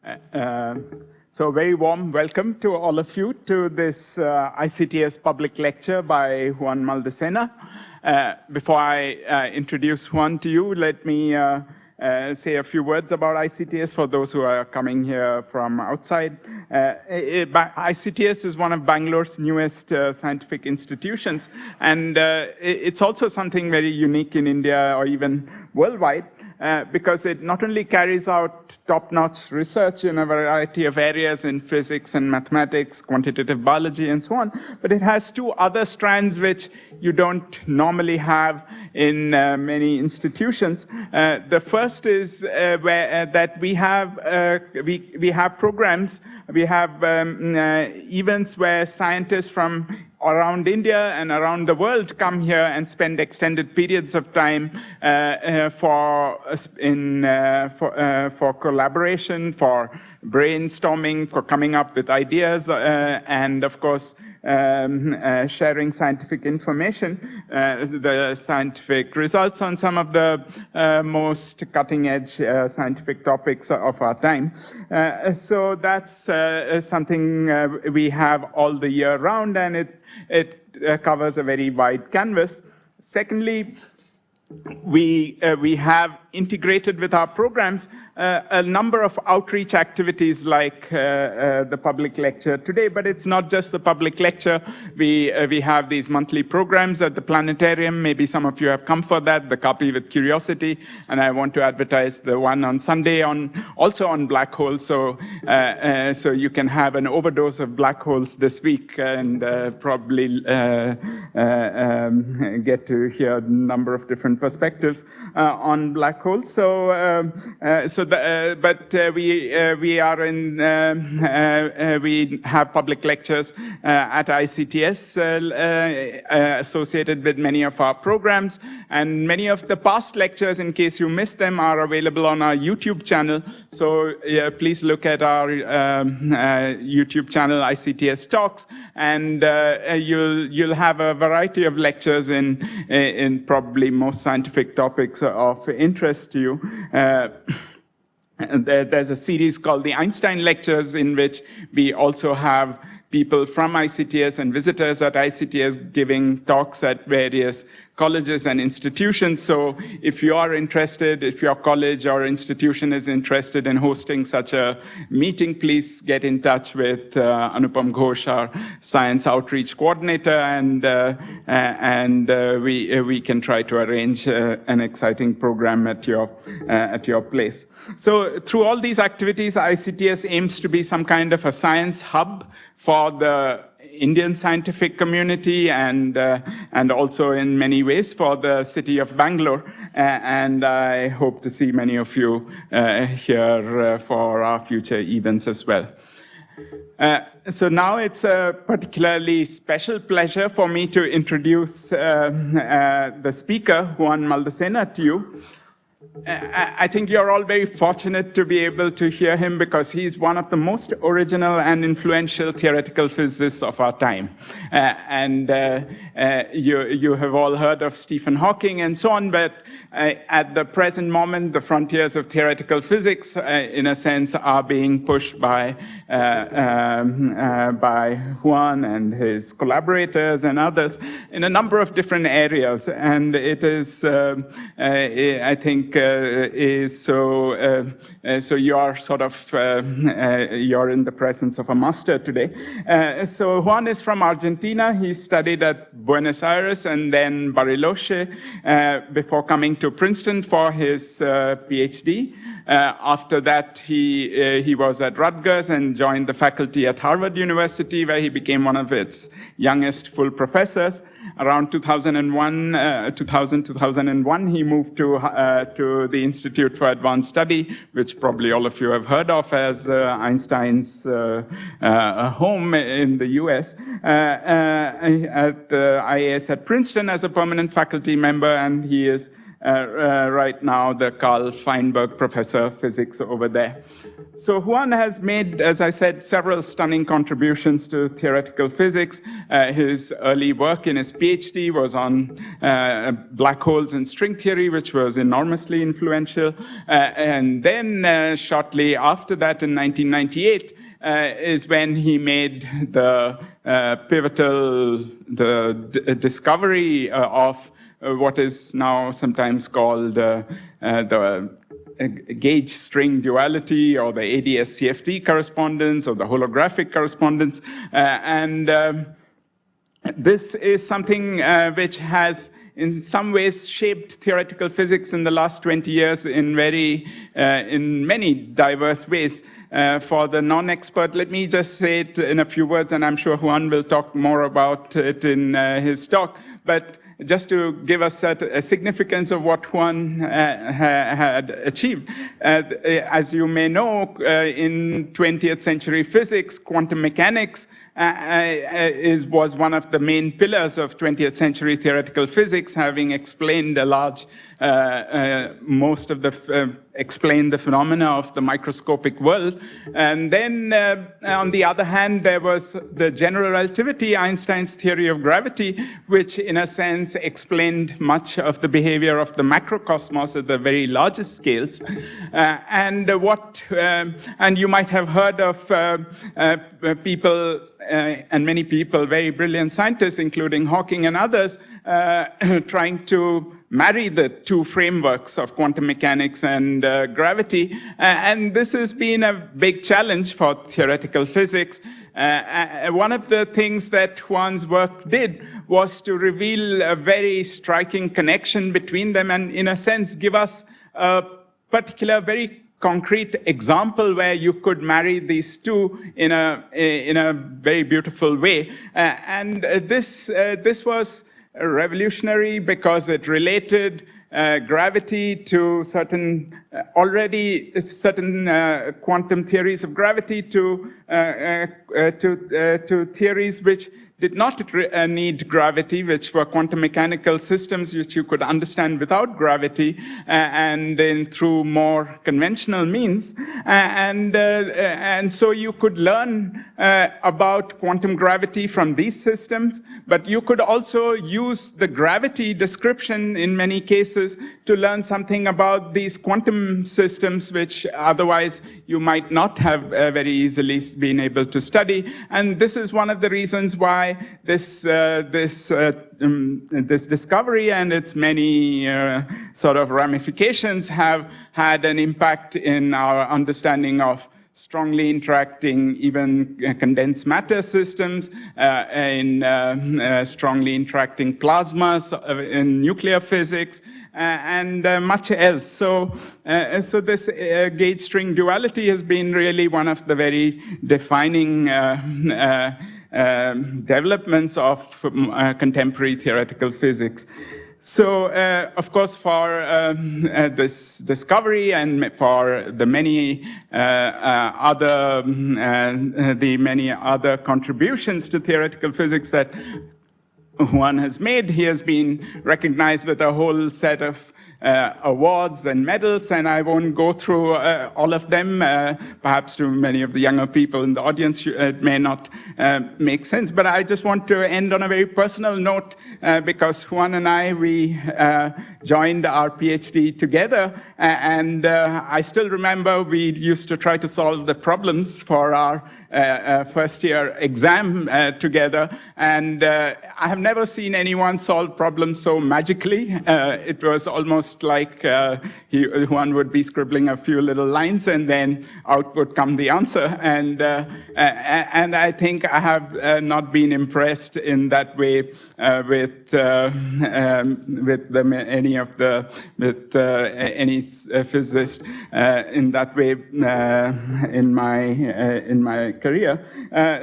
So very warm welcome to all of you to this ICTS public lecture by Juan Maldacena. Before I introduce Juan to you, let me say a few words about ICTS for those who are coming here from outside. ICTS is one of Bangalore's newest scientific institutions, and it's also something very unique in India or even worldwide. Because it not only carries out top-notch research in a variety of areas in physics and mathematics, quantitative biology, and so on, but it has two other strands which you don't normally have in many institutions. The first is that we have programs, we have events where scientists from around India and around the world come here and spend extended periods of time for collaboration, for brainstorming, for coming up with ideas, and of course, sharing scientific information, the scientific results on some of the most cutting-edge scientific topics of our time. So that's something we have all the year round, and it covers a very wide canvas. Secondly, we have integrated with our programs a number of outreach activities like the public lecture today, but it's not just the public lecture. We have these monthly programs at the planetarium. Maybe some of you have come for that, the Copy with Curiosity, and I want to advertise the one on Sunday also on black holes, so you can have an overdose of black holes this week and probably get to hear a number of different perspectives on black holes. We have public lectures at ICTS associated with many of our programs, and many of the past lectures, in case you missed them, are available on our YouTube channel. So please look at our YouTube channel, ICTS Talks, and you'll have a variety of lectures in probably most scientific topics of interest to you. There's a series called the Einstein Lectures, in which we also have people from ICTS and visitors at ICTS giving talks at various colleges and institutions. So if you are interested, if your college or institution is interested in hosting such a meeting, please get in touch with Anupam Ghosh, our science outreach coordinator, and we can try to arrange an exciting program at your place. So through all these activities, ICTS aims to be some kind of a science hub for the Indian scientific community and also in many ways for the city of Bangalore. And I hope to see many of you here for our future events as well. So now it's a particularly special pleasure for me to introduce the speaker, Juan Maldacena, to you. I think you're all very fortunate to be able to hear him because he's one of the most original and influential theoretical physicists of our time. You have all heard of Stephen Hawking and so on, but at the present moment, the frontiers of theoretical physics, in a sense, are being pushed by Juan and his collaborators and others in a number of different areas. And it is, I think, so you are sort of, you're in the presence of a master today. So Juan is from Argentina. He studied at Buenos Aires and then Bariloche before coming to Princeton for his PhD. After that, he was at Rutgers and joined the faculty at Harvard University, where he became one of its youngest full professors. Around 2001, he moved to the Institute for Advanced Study, which probably all of you have heard of as Einstein's home in the US, at the IAS at Princeton as a permanent faculty member, and he is right now the Karl Feinberg Professor of Physics over there. So Juan has made, as I said, several stunning contributions to theoretical physics. His early work in his PhD was on black holes and string theory, which was enormously influential. And then shortly after that, in 1998, is when he made the pivotal discovery of what is now sometimes called the gauge string duality, or the ADS-CFT correspondence, or the holographic correspondence. This is something which has in some ways shaped theoretical physics in the last 20 years in many diverse ways. For the non-expert, let me just say it in a few words, and I'm sure Juan will talk more about it in his talk. But just to give us a significance of what Juan had achieved. As you may know, in 20th century physics, quantum mechanics was one of the main pillars of 20th century theoretical physics, having explained explained the phenomena of the microscopic world. And then, on the other hand, there was the general relativity, Einstein's theory of gravity, which in a sense explained much of the behavior of the macrocosmos at the very largest scales. And you might have heard of people, and many people, very brilliant scientists, including Hawking and others, trying to marry the two frameworks of quantum mechanics and gravity. And this has been a big challenge for theoretical physics. One of the things that Juan's work did was to reveal a very striking connection between them, and in a sense give us a particular, very concrete example where you could marry these two in a very beautiful way. This was revolutionary because it related gravity to certain quantum theories of gravity to theories which did not need gravity, which were quantum mechanical systems which you could understand without gravity, and then through more conventional means. And so you could learn about quantum gravity from these systems, but you could also use the gravity description in many cases to learn something about these quantum systems, which otherwise you might not have very easily been able to study. And this is one of the reasons why this discovery and its many sort of ramifications have had an impact in our understanding of strongly interacting even condensed matter systems, in strongly interacting plasmas, in nuclear physics, and much else. So this gauge string duality has been really one of the very defining developments of contemporary theoretical physics. So, of course, for this discovery and for the many other contributions to theoretical physics that Juan has made, he has been recognized with a whole set of awards and medals, and I won't go through all of them. Perhaps to many of the younger people in the audience, it may not make sense. But I just want to end on a very personal note, because Juan and we joined our PhD together, and I still remember we used to try to solve the problems for our first year exam together, and I have never seen anyone solve problems so magically. It was almost like Juan would be scribbling a few little lines and then out would come the answer, and I think I have not been impressed in that way with any physicist in that way in my career.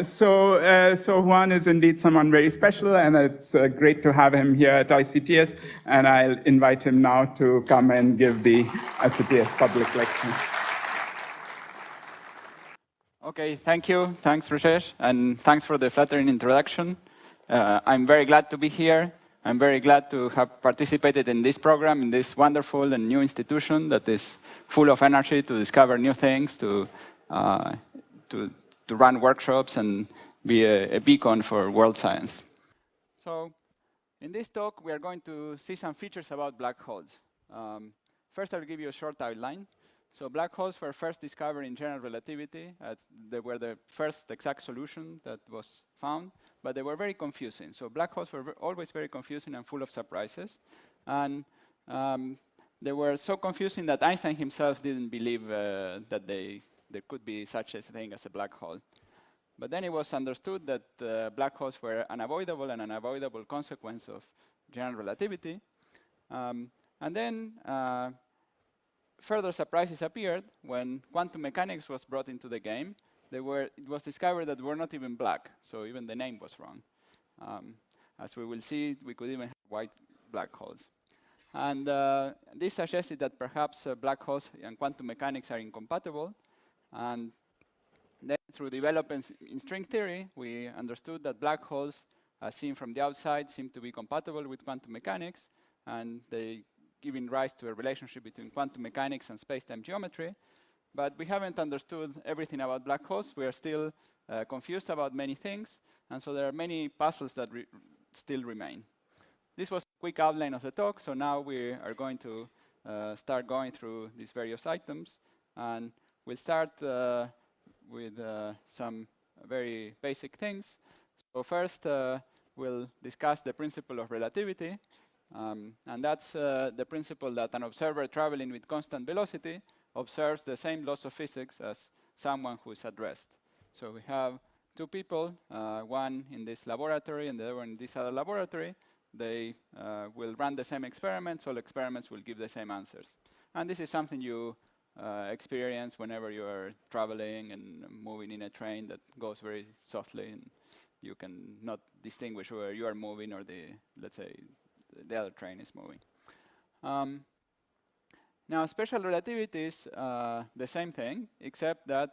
So Juan is indeed someone very special, and it's great to have him here at ICTS, and I'll invite him now to come and give the ICTS public lecture. Okay, thank you. Thanks, Rajesh, and thanks for the flattering introduction. I'm very glad to be here. I'm very glad to have participated in this program, in this wonderful and new institution that is full of energy to discover new things, to to run workshops and be a beacon for world science. So in this talk, we are going to see some features about black holes. First, I'll give you a short outline. So black holes were first discovered in general relativity. They were the first exact solution that was found, but they were very confusing. So black holes were always very confusing and full of surprises. And they were so confusing that Einstein himself didn't believe that there could be such a thing as a black hole. But then it was understood that black holes were unavoidable and an unavoidable consequence of general relativity. And then further surprises appeared when quantum mechanics was brought into the game. It was discovered that were not even black, so even the name was wrong. As we will see, we could even have white black holes. And this suggested that perhaps black holes and quantum mechanics are incompatible. And then through developments in string theory, we understood that black holes, as seen from the outside, seem to be compatible with quantum mechanics, and they giving rise to a relationship between quantum mechanics and space-time geometry. But we haven't understood everything about black holes. We are still confused about many things, and so there are many puzzles that still remain. This was a quick outline of the talk, so now we are going to start going through these various items, and we'll start with some very basic things. So first, we'll discuss the principle of relativity, and that's the principle that an observer traveling with constant velocity observes the same laws of physics as someone who is at rest. So we have two people, one in this laboratory and the other one in this other laboratory. They will run the same experiments. All experiments will give the same answers. And this is something you experience whenever you are traveling and moving in a train that goes very softly, and you can not distinguish where you are moving or let's say, the other train is moving. Now, special relativity is the same thing, except that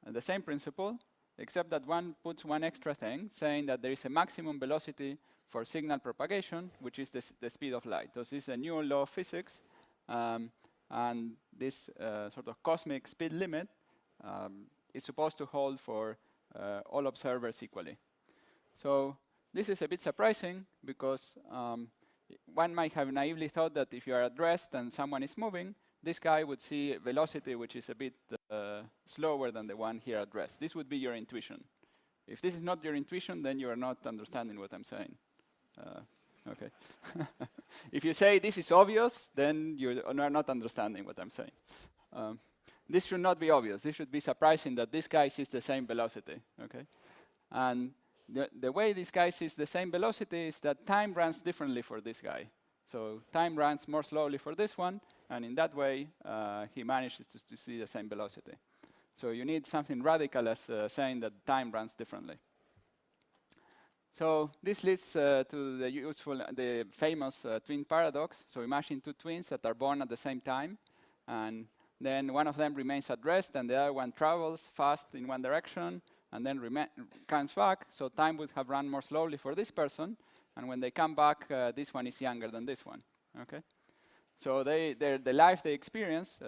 the same principle, except that one puts one extra thing, saying that there is a maximum velocity for signal propagation, which is the speed of light. So this is a new law of physics, and this sort of cosmic speed limit is supposed to hold for all observers equally. So this is a bit surprising, because one might have naively thought that if you are at rest and someone is moving, this guy would see a velocity which is a bit slower than the one here at rest. This would be your intuition. If this is not your intuition, then you are not understanding what I'm saying. Okay. If you say this is obvious, then you are not understanding what I'm saying. This should not be obvious. This should be surprising that this guy sees the same velocity. Okay, and the way this guy sees the same velocity is that time runs differently for this guy. So time runs more slowly for this one, and in that way, he manages to see the same velocity. So you need something radical as saying that time runs differently. So this leads to the famous twin paradox. So imagine two twins that are born at the same time, and then one of them remains at rest, and the other one travels fast in one direction, and then comes back. So time would have run more slowly for this person, and when they come back, this one is younger than this one. Okay. So the life they experience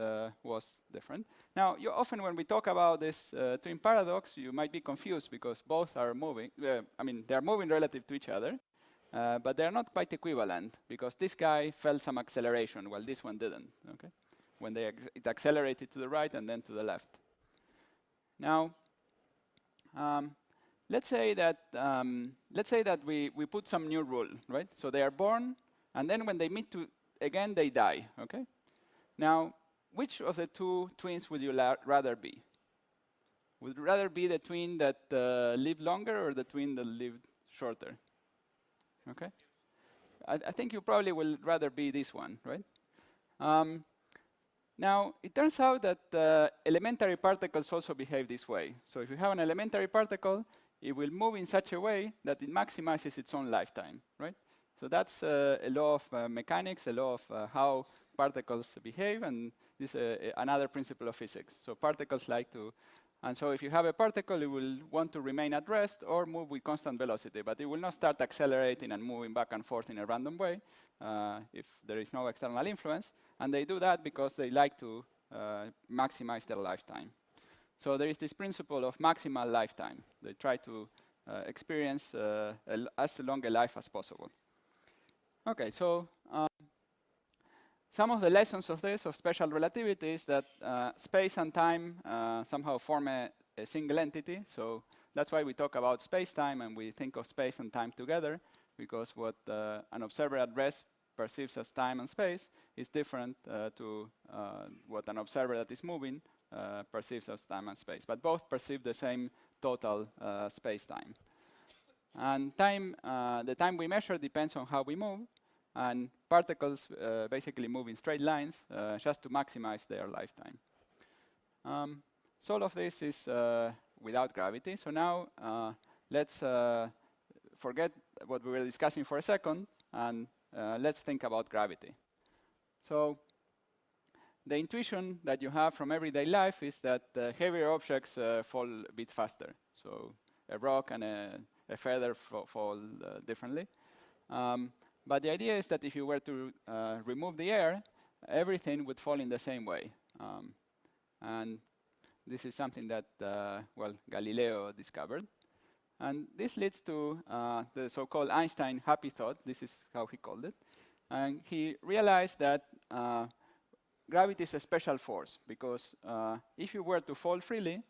was different. Now, often when we talk about this twin paradox, you might be confused because both are moving. They're moving relative to each other, but they're not quite equivalent, because this guy felt some acceleration while this one didn't. Okay, when it accelerated to the right and then to the left. Now, let's say that we put some new rule, right? So they are born, and then when they meet again, they die, okay? Now, which of the two twins would you rather be? Would you rather be the twin that lived longer or the twin that lived shorter? Okay? I think you probably will rather be this one, right? Now, it turns out that elementary particles also behave this way. So if you have an elementary particle, it will move in such a way that it maximizes its own lifetime, right? So that's a law of mechanics, a law of how particles behave, and this is another principle of physics. So particles like to, and so if you have a particle, it will want to remain at rest or move with constant velocity, but it will not start accelerating and moving back and forth in a random way if there is no external influence. And they do that because they like to maximize their lifetime. So there is this principle of maximal lifetime. They try to experience as long a life as possible. Okay, so some of the lessons of this, of special relativity, is that space and time somehow form a single entity. So that's why we talk about space-time and we think of space and time together, because what an observer at rest perceives as time and space is different to what an observer that is moving perceives as time and space. But both perceive the same total space-time. And time, the time we measure depends on how we move, and particles basically move in straight lines just to maximize their lifetime. So all of this is without gravity. So now let's forget what we were discussing for a second, and let's think about gravity. So the intuition that you have from everyday life is that heavier objects fall a bit faster. So a rock and a feather fall differently. But the idea is that if you were to remove the air, everything would fall in the same way. And this is something that, well, Galileo discovered. And this leads to the so-called Einstein happy thought. This is how he called it. And he realized that gravity is a special force, because if you were to fall freely,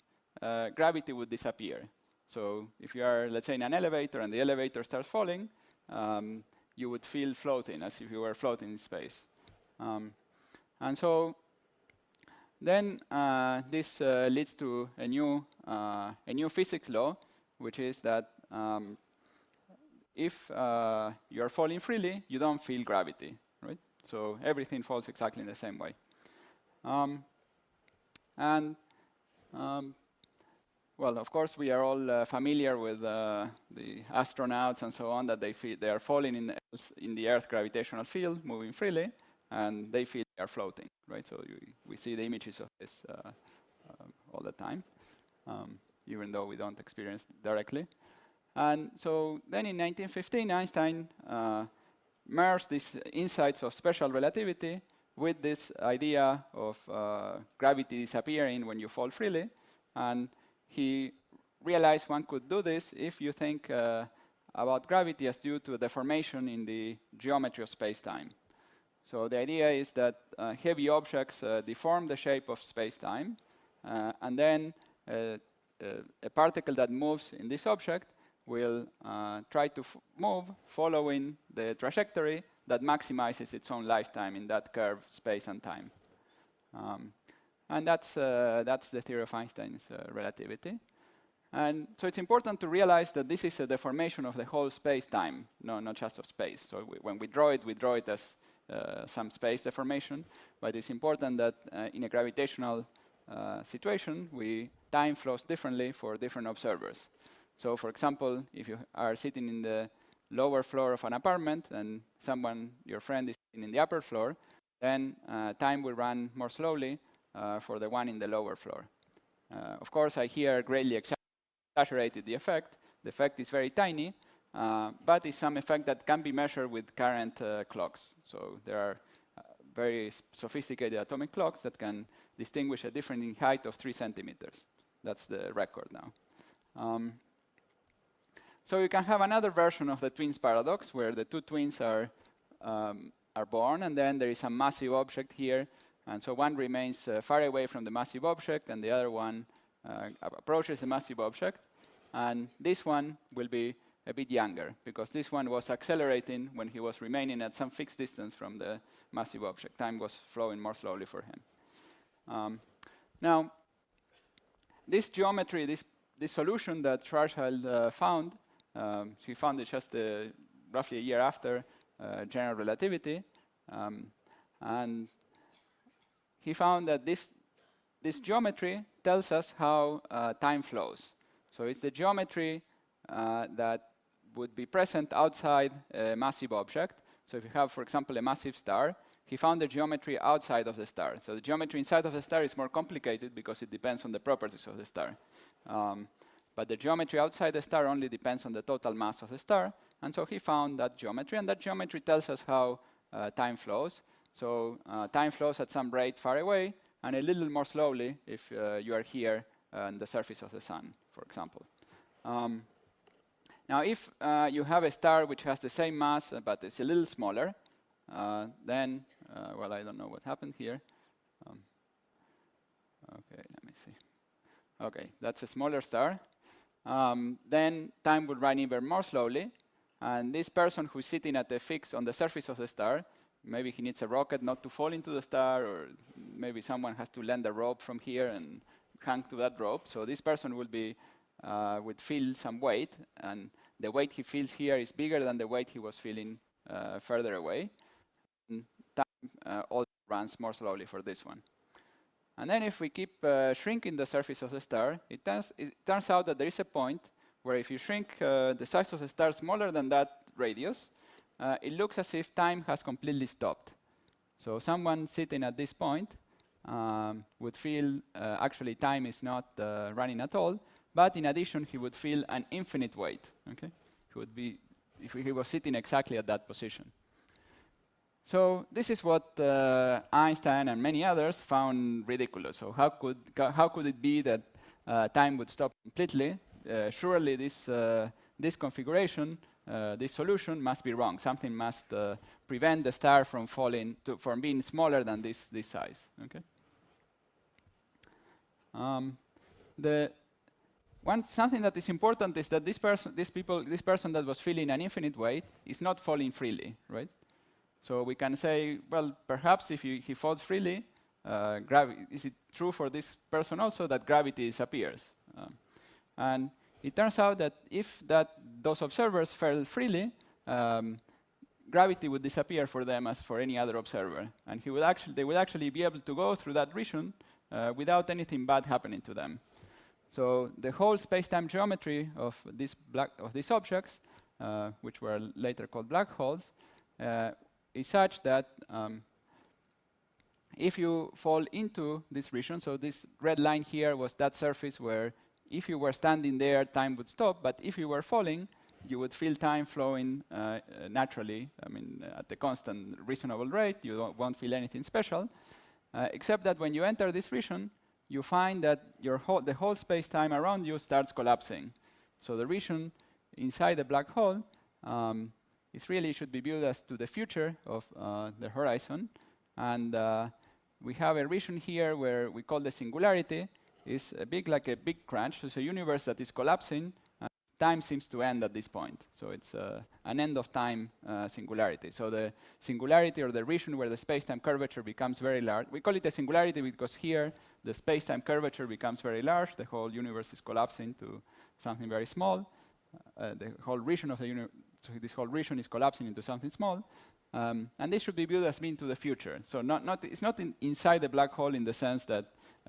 gravity would disappear. So if you are, let's say, in an elevator and the elevator starts falling, you would feel floating, as if you were floating in space. And so then this leads to a new physics law, which is that if you are falling freely, you don't feel gravity, right? So everything falls exactly in the same way. Well, of course, we are all familiar with the astronauts and so on, that they are falling in the Earth gravitational field, moving freely, and they feel they are floating, right? So we see the images of this all the time, even though we don't experience it directly. And so then in 1915, Einstein merged these insights of special relativity with this idea of gravity disappearing when you fall freely, and he realized one could do this if you think about gravity as due to a deformation in the geometry of space-time. So the idea is that heavy objects deform the shape of space-time, and then a particle that moves in this object will try to move following the trajectory that maximizes its own lifetime in that curved space and time. And that's the theory of Einstein's relativity. And so it's important to realize that this is a deformation of the whole space-time, not just of space. So when we draw it as some space deformation, but it's important that in a gravitational situation, time flows differently for different observers. So for example, if you are sitting in the lower floor of an apartment and your friend is sitting in the upper floor, then time will run more slowly for the one in the lower floor. Of course, I here greatly exaggerated the effect. The effect is very tiny, but it's some effect that can be measured with current clocks. So there are very sophisticated atomic clocks that can distinguish a difference in height of 3 centimeters. That's the record now. So you can have another version of the twins paradox, where the two twins are born, and then there is a massive object here, and so one remains far away from the massive object, and the other one approaches the massive object, and this one will be a bit younger, because this one was accelerating when he was remaining at some fixed distance from the massive object. Time was flowing more slowly for him. Now, this geometry, this solution that Schwarzschild found, he found it just roughly a year after general relativity, and he found that this geometry tells us how time flows. So it's the geometry that would be present outside a massive object. So if you have, for example, a massive star, he found the geometry outside of the star. So the geometry inside of the star is more complicated because it depends on the properties of the star. But the geometry outside the star only depends on the total mass of the star. And so he found that geometry, and that geometry tells us how time flows. So time flows at some rate far away, and a little more slowly if you are here on the surface of the sun, for example. Now, if you have a star which has the same mass, but it's a little smaller, then, well, I don't know what happened here. Okay, let me see. Okay, that's a smaller star. Then time would run even more slowly. And this person who's sitting at the fix on the surface of the star, maybe he needs a rocket not to fall into the star, or maybe someone has to land a rope from here and hang to that rope. So this person would feel some weight, and the weight he feels here is bigger than the weight he was feeling further away. And time also runs more slowly for this one. And then if we keep shrinking the surface of the star, it turns out that there is a point where if you shrink the size of the star smaller than that radius, it looks as if time has completely stopped. So someone sitting at this point would feel actually time is not running at all, but in addition he would feel an infinite weight. Okay? He would be, if he was sitting exactly at that position. So this is what Einstein and many others found ridiculous. So how could it be that time would stop completely? Surely this configuration, this solution must be wrong. Something must prevent the star from from being smaller than this size. Okay. Something that is important is that this person that was feeling an infinite weight is not falling freely, right? So we can say, well, perhaps if he falls freely, is it true for this person also that gravity disappears? And it turns out that if those observers fell freely, gravity would disappear for them as for any other observer, and they would actually be able to go through that region without anything bad happening to them. So the whole space-time geometry of these objects, which were later called black holes, is such that if you fall into this region, so this red line here was that surface where if you were standing there, time would stop, but if you were falling, you would feel time flowing naturally, I mean, at a constant, reasonable rate. You won't feel anything special, except that when you enter this region, you find that the whole space-time around you starts collapsing. So the region inside the black hole should be viewed as to the future of the horizon. And we have a region here where we call the singularity. Is like a big crunch. So it's a universe that is collapsing, and time seems to end at this point. So it's an end of time singularity. So the singularity, or the region where the space-time curvature becomes very large, we call it a singularity because here the space-time curvature becomes very large. The whole universe is collapsing to something very small. The whole region of the universe, so this whole region is collapsing into something small. And this should be viewed as being to the future. So it's not inside the black hole in the sense that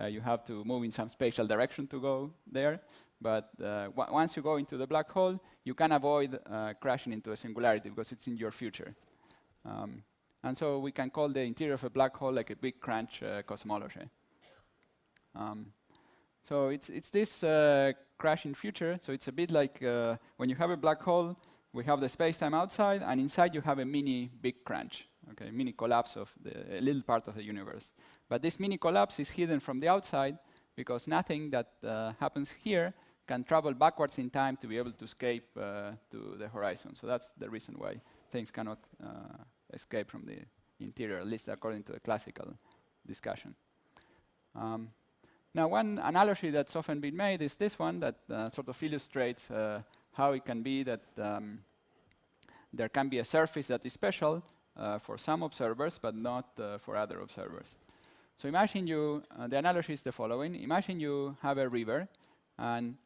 you have to move in some spatial direction to go there. But once you go into the black hole, you can avoid crashing into a singularity because it's in your future. And so we can call the interior of a black hole like a big crunch cosmology. So it's this crashing future. So it's a bit like when you have a black hole, we have the space-time outside, and inside you have a mini big crunch, okay, mini collapse of a little part of the universe. But this mini collapse is hidden from the outside because nothing that happens here can travel backwards in time to be able to escape to the horizon. So that's the reason why things cannot escape from the interior, at least according to the classical discussion. Now, one analogy that's often been made is this one that sort of illustrates how it can be that there can be a surface that is special for some observers, but not for other observers. So imagine the analogy is the following. Imagine you have a river, and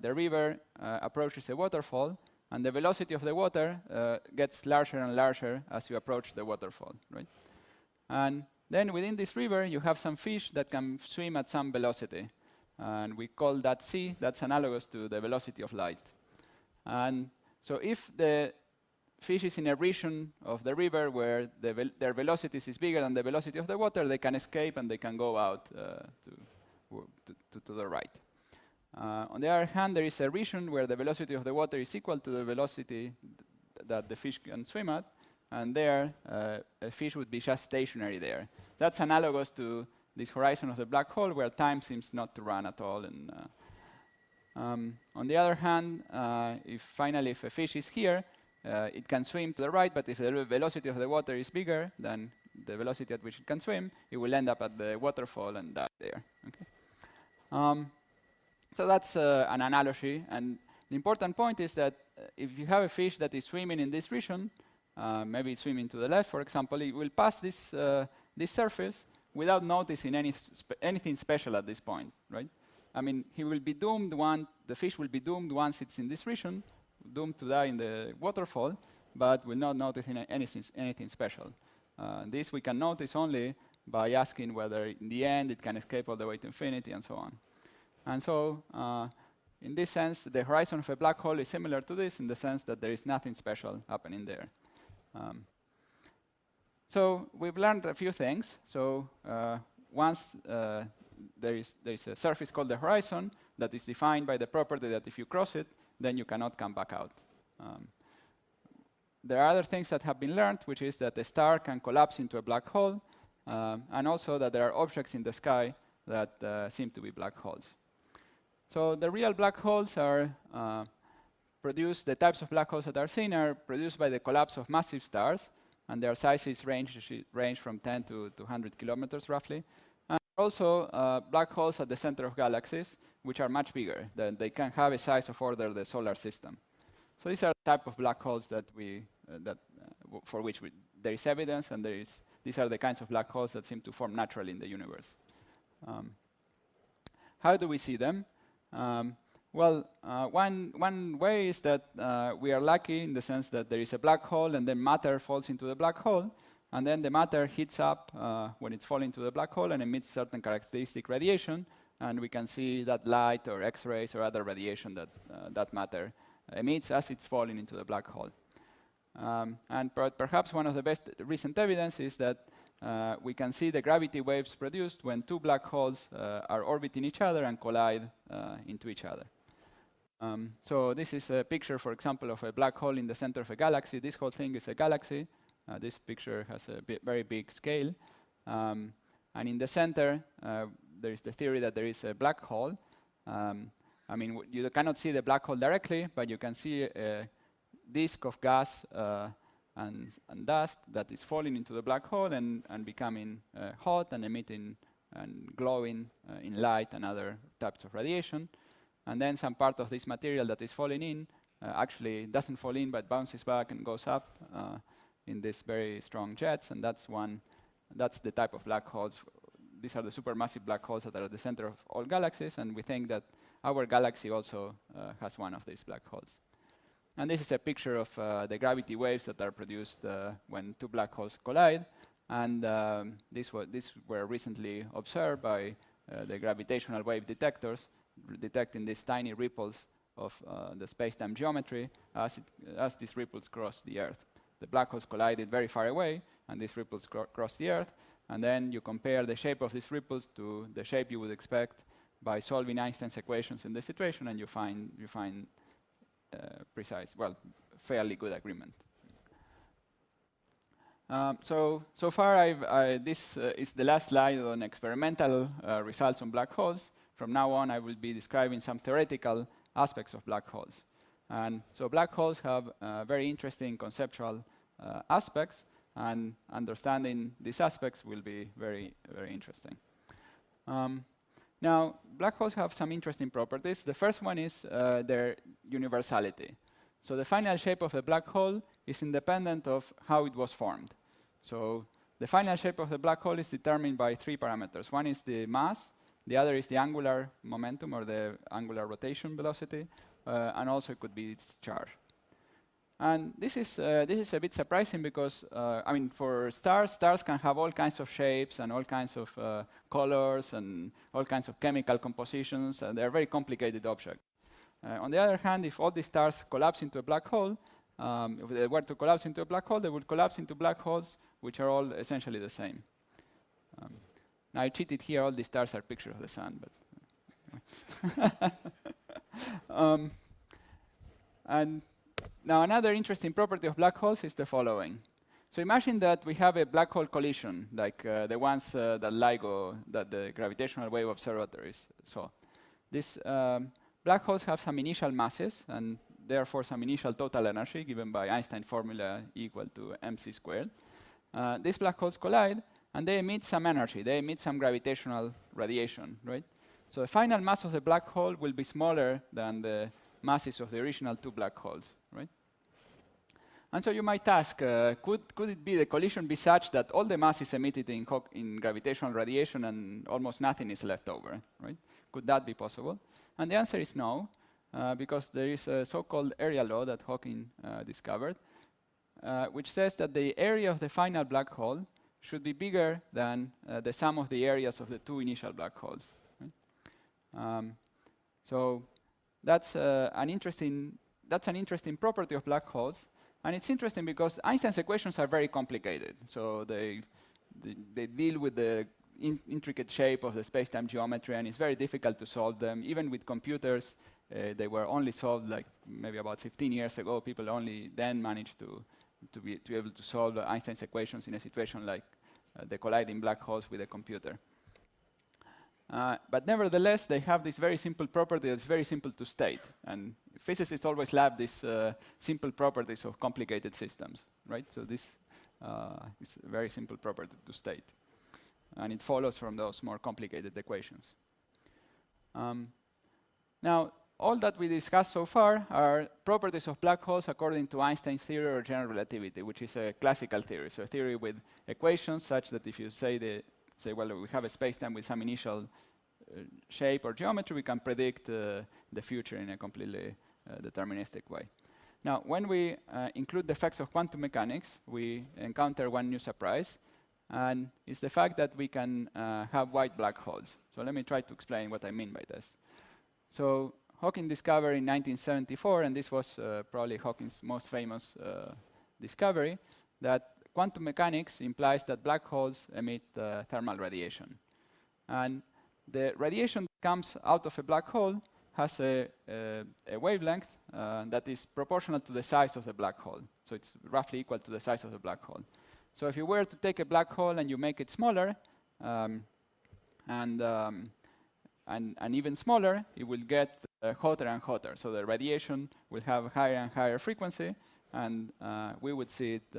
the river approaches a waterfall, and the velocity of the water gets larger and larger as you approach the waterfall, right? And then within this river, you have some fish that can swim at some velocity. And we call that c, that's analogous to the velocity of light. And so if the fish is in a region of the river where their velocities is bigger than the velocity of the water, they can escape and they can go out to the right. On the other hand, there is a region where the velocity of the water is equal to the velocity that the fish can swim at, and there a fish would be just stationary there. That's analogous to this horizon of the black hole where time seems not to run at all. And on the other hand, if a fish is here, it can swim to the right, but if the velocity of the water is bigger than the velocity at which it can swim, it will end up at the waterfall and die there. Okay? So that's an analogy, and the important point is that if you have a fish that is swimming in this region, maybe it's swimming to the left, for example, it will pass this, this surface without noticing anything special at this point, right? I mean, he will be doomed the fish will be doomed once it's in this region, doomed to die in the waterfall, but will not notice anything special. This we can notice only by asking whether in the end it can escape all the way to infinity and so on. And so, in this sense, the horizon of a black hole is similar to this in the sense that there is nothing special happening there. So we've learned a few things. So once there is a surface called the horizon that is defined by the property that if you cross it, then you cannot come back out. There are other things that have been learned, which is that a star can collapse into a black hole, and also that there are objects in the sky that seem to be black holes. So the real black holes are produced, the types of black holes that are seen are produced by the collapse of massive stars, and their sizes range from 10 to 100 kilometers roughly. And also black holes at the center of galaxies, which are much bigger. They can have a size of order the solar system. So these are the type of black holes that for which there is evidence, and these are the kinds of black holes that seem to form naturally in the universe. How do we see them? Well, one way is that we are lucky in the sense that there is a black hole and then matter falls into the black hole, and then the matter heats up when it's falling to the black hole and emits certain characteristic radiation, and we can see that light or X-rays or other radiation that that matter emits as it's falling into the black hole. And perhaps one of the best recent evidence is that we can see the gravity waves produced when two black holes are orbiting each other and collide into each other. So this is a picture, for example, of a black hole in the center of a galaxy. This whole thing is a galaxy. This picture has a very big scale. And in the center, there is the theory that there is a black hole. I mean, you cannot see the black hole directly, but you can see a disk of gas and dust that is falling into the black hole and becoming hot and emitting and glowing in light and other types of radiation. And then some part of this material that is falling in actually doesn't fall in, but bounces back and goes up in these very strong jets, and that's the type of black holes. These are the supermassive black holes that are at the center of all galaxies, and we think that our galaxy also has one of these black holes. And this is a picture of the gravity waves that are produced when two black holes collide. And these were recently observed by the gravitational wave detectors, detecting these tiny ripples of the space-time geometry as these ripples cross the Earth. The black holes collided very far away, and these ripples cross the Earth. And then you compare the shape of these ripples to the shape you would expect by solving Einstein's equations in this situation, and you find precise, well, fairly good agreement. So far, this is the last slide on experimental results on black holes. From now on, I will be describing some theoretical aspects of black holes. And so black holes have very interesting conceptual aspects, and understanding these aspects will be very, very interesting. Now, black holes have some interesting properties. The first one is their universality. So the final shape of a black hole is independent of how it was formed. So the final shape of the black hole is determined by three parameters. One is the mass, the other is the angular momentum or the angular rotation velocity, and also it could be its charge. And this is a bit surprising because, I mean, for stars can have all kinds of shapes and all kinds of colors and all kinds of chemical compositions, and they're very complicated objects. On the other hand, if all these stars collapse into a black hole, if they were to collapse into a black hole, they would collapse into black holes which are all essentially the same. Now, I cheated here. All these stars are pictures of the sun, but and now another interesting property of black holes is the following. So imagine that we have a black hole collision, like the ones that LIGO, that the gravitational wave observatories saw. These black holes have some initial masses, and therefore some initial total energy, given by Einstein formula equal to mc squared. These black holes collide, and they emit some energy. They emit some gravitational radiation, right? So the final mass of the black hole will be smaller than the masses of the original two black holes, right? And so you might ask, could it be the collision be such that all the mass is emitted in gravitational radiation and almost nothing is left over, right? Could that be possible? And the answer is no, because there is a so-called area law that Hawking discovered, which says that the area of the final black hole should be bigger than the sum of the areas of the two initial black holes. Right? So that's an interesting property of black holes. And it's interesting because Einstein's equations are very complicated. So they deal with the intricate shape of the space-time geometry, and it's very difficult to solve them. Even with computers, they were only solved like maybe about 15 years ago. People only then managed to be able to solve Einstein's equations in a situation like the colliding black holes with a computer. But nevertheless, they have this very simple property that's very simple to state. And physicists always love these simple properties of complicated systems, right? So this is a very simple property to state. And it follows from those more complicated equations. Now, all that we discussed so far are properties of black holes according to Einstein's theory or general relativity, which is a classical theory. So a theory with equations such that if you say, well, we have a space-time with some initial shape or geometry, we can predict the future in a completely deterministic way. Now, when we include the effects of quantum mechanics, we encounter one new surprise, and it's the fact that we can have white black holes. So let me try to explain what I mean by this. So Hawking discovered in 1974, and this was probably Hawking's most famous discovery, that quantum mechanics implies that black holes emit thermal radiation. And the radiation that comes out of a black hole has a wavelength that is proportional to the size of the black hole. So it's roughly equal to the size of the black hole. So if you were to take a black hole and you make it smaller, and even smaller, it will get hotter and hotter. So the radiation will have higher and higher frequency, and we would see it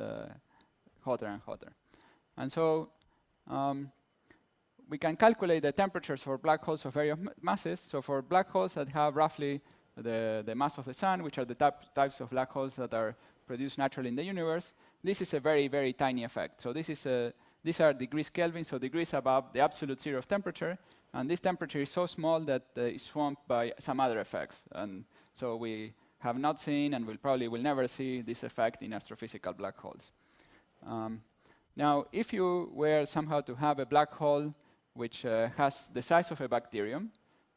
hotter and hotter. And so we can calculate the temperatures for black holes of various masses. So for black holes that have roughly the mass of the sun, which are the types of black holes that are produced naturally in the universe, this is a very, very tiny effect. So these are degrees Kelvin, so degrees above the absolute zero of temperature. And this temperature is so small that it's swamped by some other effects. And so we have not seen, and we probably will never see, this effect in astrophysical black holes. Now, if you were somehow to have a black hole which has the size of a bacterium,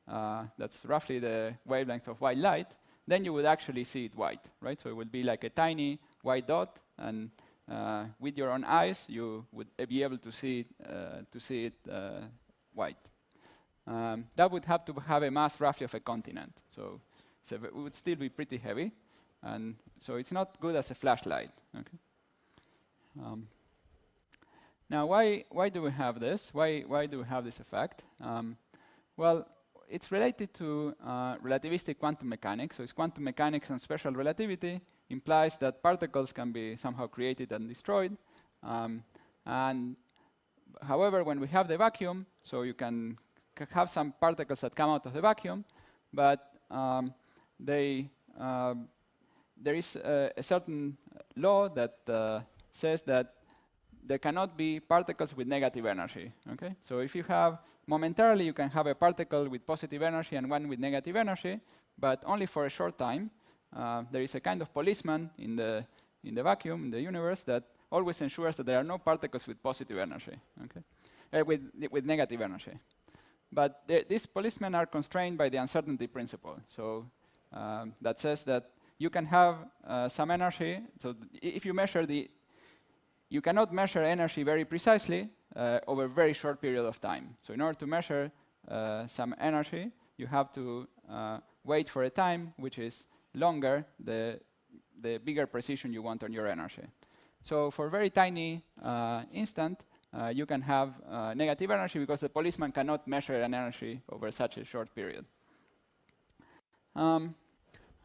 that's roughly the wavelength of white light, then you would actually see it white, right? So it would be like a tiny white dot, and with your own eyes, you would be able to see it white. That would have to have a mass roughly of a continent. So it would still be pretty heavy, and so it's not good as a flashlight. Okay. Now, why do we have this? Why do we have this effect? Well, it's related to relativistic quantum mechanics. So it's quantum mechanics and special relativity implies that particles can be somehow created and destroyed. And however, when we have the vacuum, so you can have some particles that come out of the vacuum, but there is a certain law that says that there cannot be particles with negative energy. Okay? So if you have, momentarily you can have a particle with positive energy and one with negative energy, but only for a short time. There is a kind of policeman in the vacuum, in the universe, that always ensures that there are no particles with positive energy, okay? With negative energy. But these policemen are constrained by the uncertainty principle. So that says that you can have some energy. So if you measure you cannot measure energy very precisely over a very short period of time. So in order to measure some energy, you have to wait for a time which is longer the bigger precision you want on your energy. So for very tiny instant, you can have negative energy because the policeman cannot measure an energy over such a short period.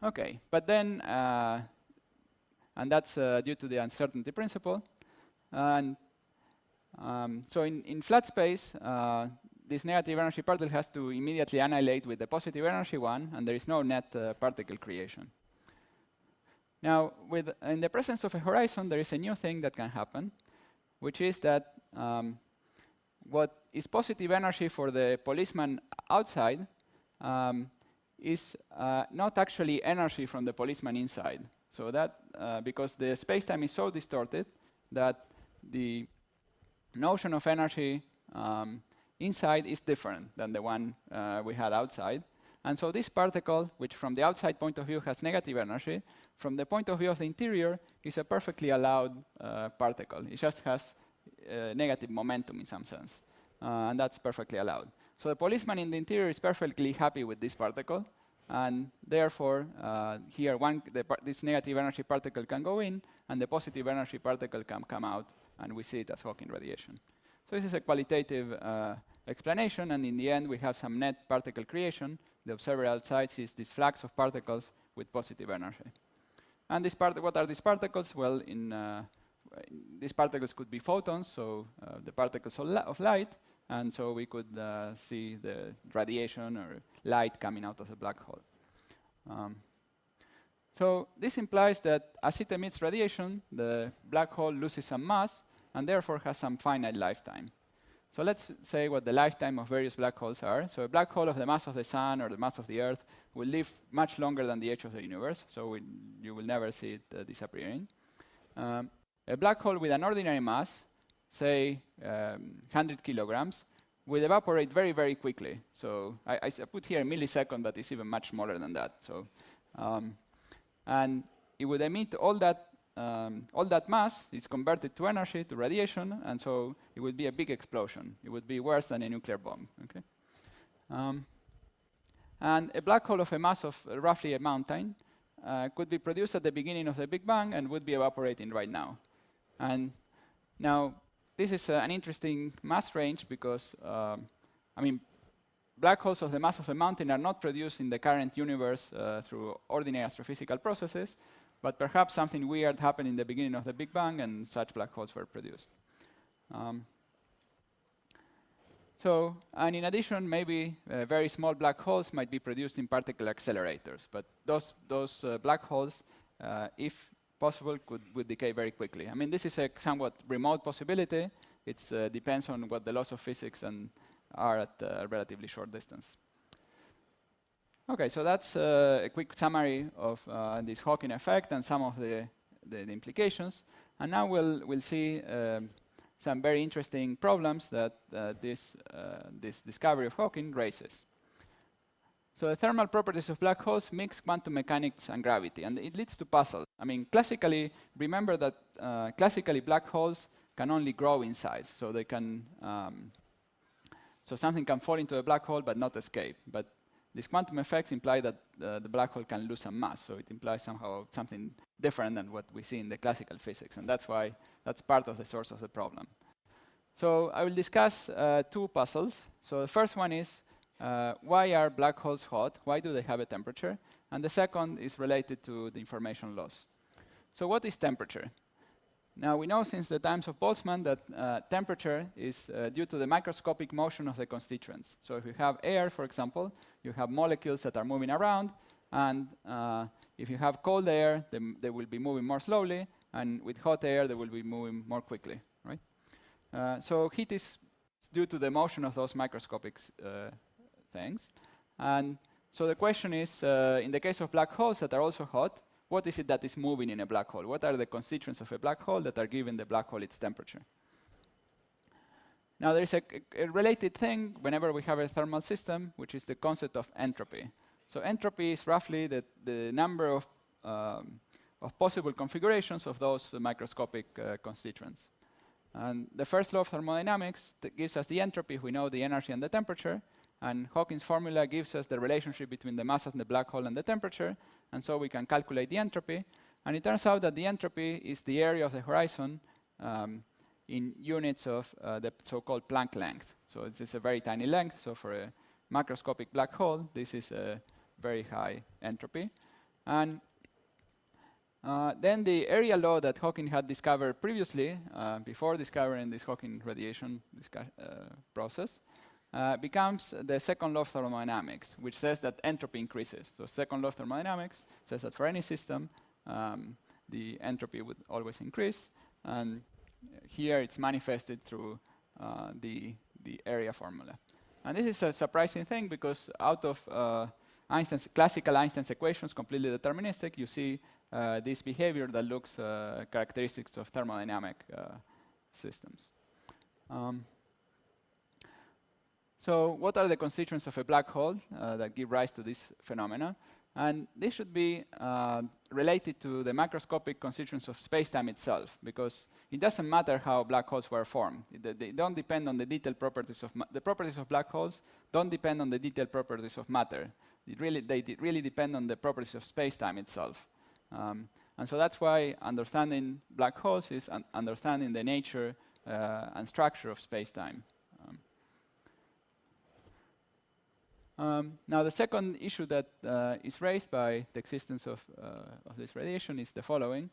Okay, but then, and that's due to the uncertainty principle. And so in flat space, this negative energy particle has to immediately annihilate with the positive energy one, and there is no net particle creation. Now, in the presence of a horizon, there is a new thing that can happen, which is that what is positive energy for the policeman outside is not actually energy from the policeman inside. So that, because the space-time is so distorted that the notion of energy inside is different than the one we had outside. And so this particle, which from the outside point of view has negative energy, from the point of view of the interior is a perfectly allowed particle. It just has negative momentum in some sense. And that's perfectly allowed. So the policeman in the interior is perfectly happy with this particle. And therefore, here this negative energy particle can go in, and the positive energy particle can come out, and we see it as Hawking radiation. So this is a qualitative explanation, and in the end, we have some net particle creation. The observer outside sees this flux of particles with positive energy. And what are these particles? Well, these particles could be photons, so the particles of light, and so we could see the radiation or light coming out of the black hole. So this implies that as it emits radiation, the black hole loses some mass, and therefore has some finite lifetime. So let's say what the lifetime of various black holes are. So a black hole of the mass of the sun or the mass of the Earth will live much longer than the age of the universe, so you will never see it disappearing. A black hole with an ordinary mass, say 100 kilograms, will evaporate very, very quickly. So I put here a millisecond, but it's even much smaller than that. So, and it would emit all that mass is converted to energy, to radiation, and so it would be a big explosion. It would be worse than a nuclear bomb. Okay? And a black hole of a mass of roughly a mountain could be produced at the beginning of the Big Bang and would be evaporating right now. And now, this is an interesting mass range because, I mean, black holes of the mass of a mountain are not produced in the current universe through ordinary astrophysical processes, but perhaps something weird happened in the beginning of the Big Bang and such black holes were produced. And in addition, maybe very small black holes might be produced in particle accelerators, but those black holes, if possible, would decay very quickly. I mean, this is a somewhat remote possibility. It depends on what the laws of physics are at a relatively short distance. Okay, so that's a quick summary of this Hawking effect and some of the implications. And now we'll see some very interesting problems that this discovery of Hawking raises. So the thermal properties of black holes mix quantum mechanics and gravity, and it leads to puzzles. I mean, classically, remember that classically black holes can only grow in size, so they can, so something can fall into a black hole but not escape. But these quantum effects imply that the black hole can lose some mass, so it implies somehow something different than what we see in the classical physics, and that's why that's part of the source of the problem. So I will discuss two puzzles. So the first one is, why are black holes hot? Why do they have a temperature? And the second is related to the information loss. So what is temperature? Now, we know since the times of Boltzmann that temperature is due to the microscopic motion of the constituents. So if you have air, for example, you have molecules that are moving around, and if you have cold air, they will be moving more slowly, and with hot air, they will be moving more quickly, right? So heat is due to the motion of those microscopic things. And so the question is, in the case of black holes that are also hot, what is it that is moving in a black hole? What are the constituents of a black hole that are giving the black hole its temperature? Now, there is a related thing whenever we have a thermal system, which is the concept of entropy. So entropy is roughly the number of possible configurations of those microscopic constituents. And the first law of thermodynamics that gives us the entropy if we know the energy and the temperature. And Hawking's formula gives us the relationship between the mass of the black hole and the temperature. And so we can calculate the entropy. And it turns out that the entropy is the area of the horizon in units of the so-called Planck length. So this is a very tiny length. So for a macroscopic black hole, this is a very high entropy. And then the area law that Hawking had discovered previously, before discovering this Hawking radiation process, becomes the second law of thermodynamics, which says that entropy increases. So second law of thermodynamics says that for any system, the entropy would always increase. And here it's manifested through the area formula. And this is a surprising thing, because out of classical Einstein's equations, completely deterministic, you see this behavior that looks characteristics of thermodynamic systems. So what are the constituents of a black hole that give rise to this phenomena? And this should be related to the macroscopic constituents of spacetime itself, because it doesn't matter how black holes were formed. They don't depend on the detailed properties of the properties of black holes don't depend on the detailed properties of matter. They really depend on the properties of spacetime itself. And so that's why understanding black holes is understanding the nature and structure of spacetime. Now, the second issue that is raised by the existence of this radiation is the following.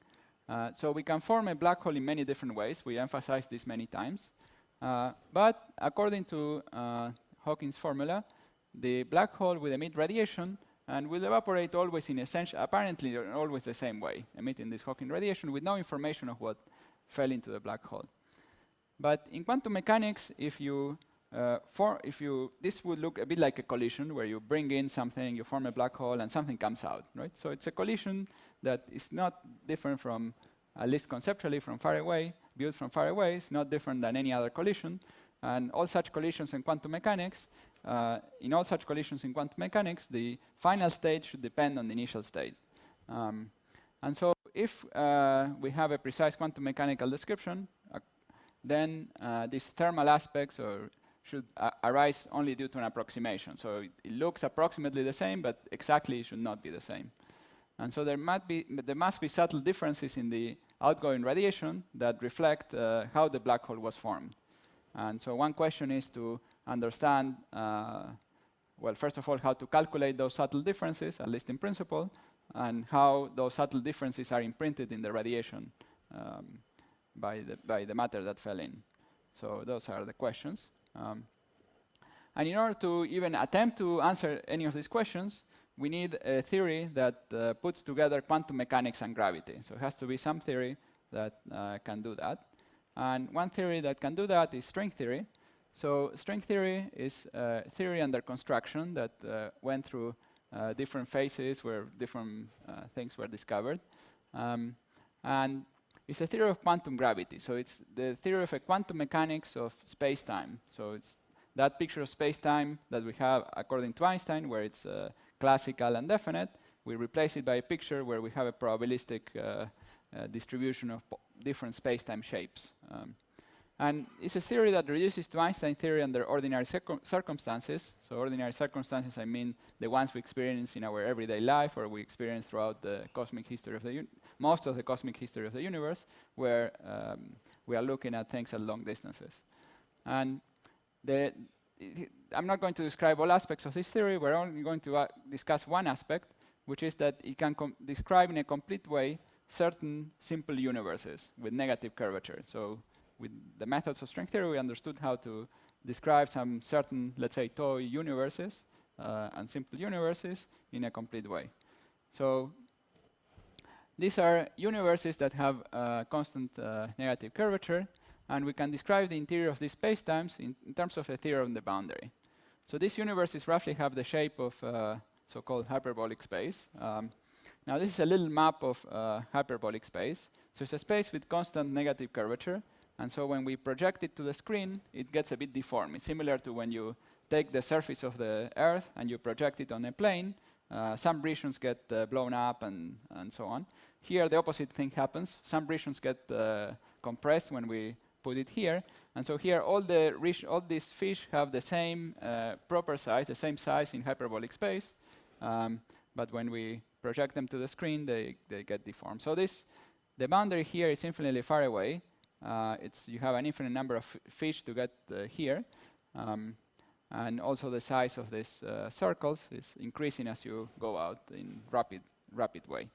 So we can form a black hole in many different ways. We emphasized this many times. But according to Hawking's formula, the black hole will emit radiation and will evaporate always in apparently always the same way, emitting this Hawking radiation with no information of what fell into the black hole. But in quantum mechanics, this would look a bit like a collision, where you bring in something, you form a black hole, and something comes out, right? So it's a collision that is not different from, at least conceptually, from far away, viewed from far away. It's not different than any other collision. And all such collisions in quantum mechanics, the final state should depend on the initial state. And so if we have a precise quantum mechanical description, then these thermal aspects should arise only due to an approximation. So it looks approximately the same, but exactly it should not be the same. And so there must be subtle differences in the outgoing radiation that reflect how the black hole was formed. And so one question is to understand, well, first of all, how to calculate those subtle differences, at least in principle, and how those subtle differences are imprinted in the radiation by the matter that fell in. So those are the questions. And in order to even attempt to answer any of these questions, we need a theory that puts together quantum mechanics and gravity. So it has to be some theory that can do that. And one theory that can do that is string theory. So string theory is a theory under construction that went through different phases where different things were discovered. And it's a theory of quantum gravity. So it's the theory of a quantum mechanics of space-time. So it's that picture of space-time that we have according to Einstein, where it's classical and definite. We replace it by a picture where we have a probabilistic distribution of different space-time shapes. And it's a theory that reduces to Einstein theory under ordinary circumstances. So ordinary circumstances, I mean the ones we experience in our everyday life, or we experience throughout the cosmic history of most of the cosmic history of the universe, where we are looking at things at long distances. And I'm not going to describe all aspects of this theory. We're only going to discuss one aspect, which is that it can describe in a complete way certain simple universes with negative curvature. So with the methods of string theory, we understood how to describe some certain, let's say, toy universes and simple universes in a complete way. So these are universes that have constant negative curvature, and we can describe the interior of these spacetimes in terms of a theory on the boundary. So these universes roughly have the shape of so-called hyperbolic space. Now this is a little map of hyperbolic space. So it's a space with constant negative curvature. And so when we project it to the screen, it gets a bit deformed. It's similar to when you take the surface of the Earth and you project it on a plane. Some regions get blown up and so on. Here, the opposite thing happens. Some regions get compressed when we put it here. And so here, all these fish have the same proper size, the same size in hyperbolic space. But when we project them to the screen, they get deformed. So the boundary here is infinitely far away. You have an infinite number of fish to get here. And also the size of these circles is increasing as you go out in rapid way.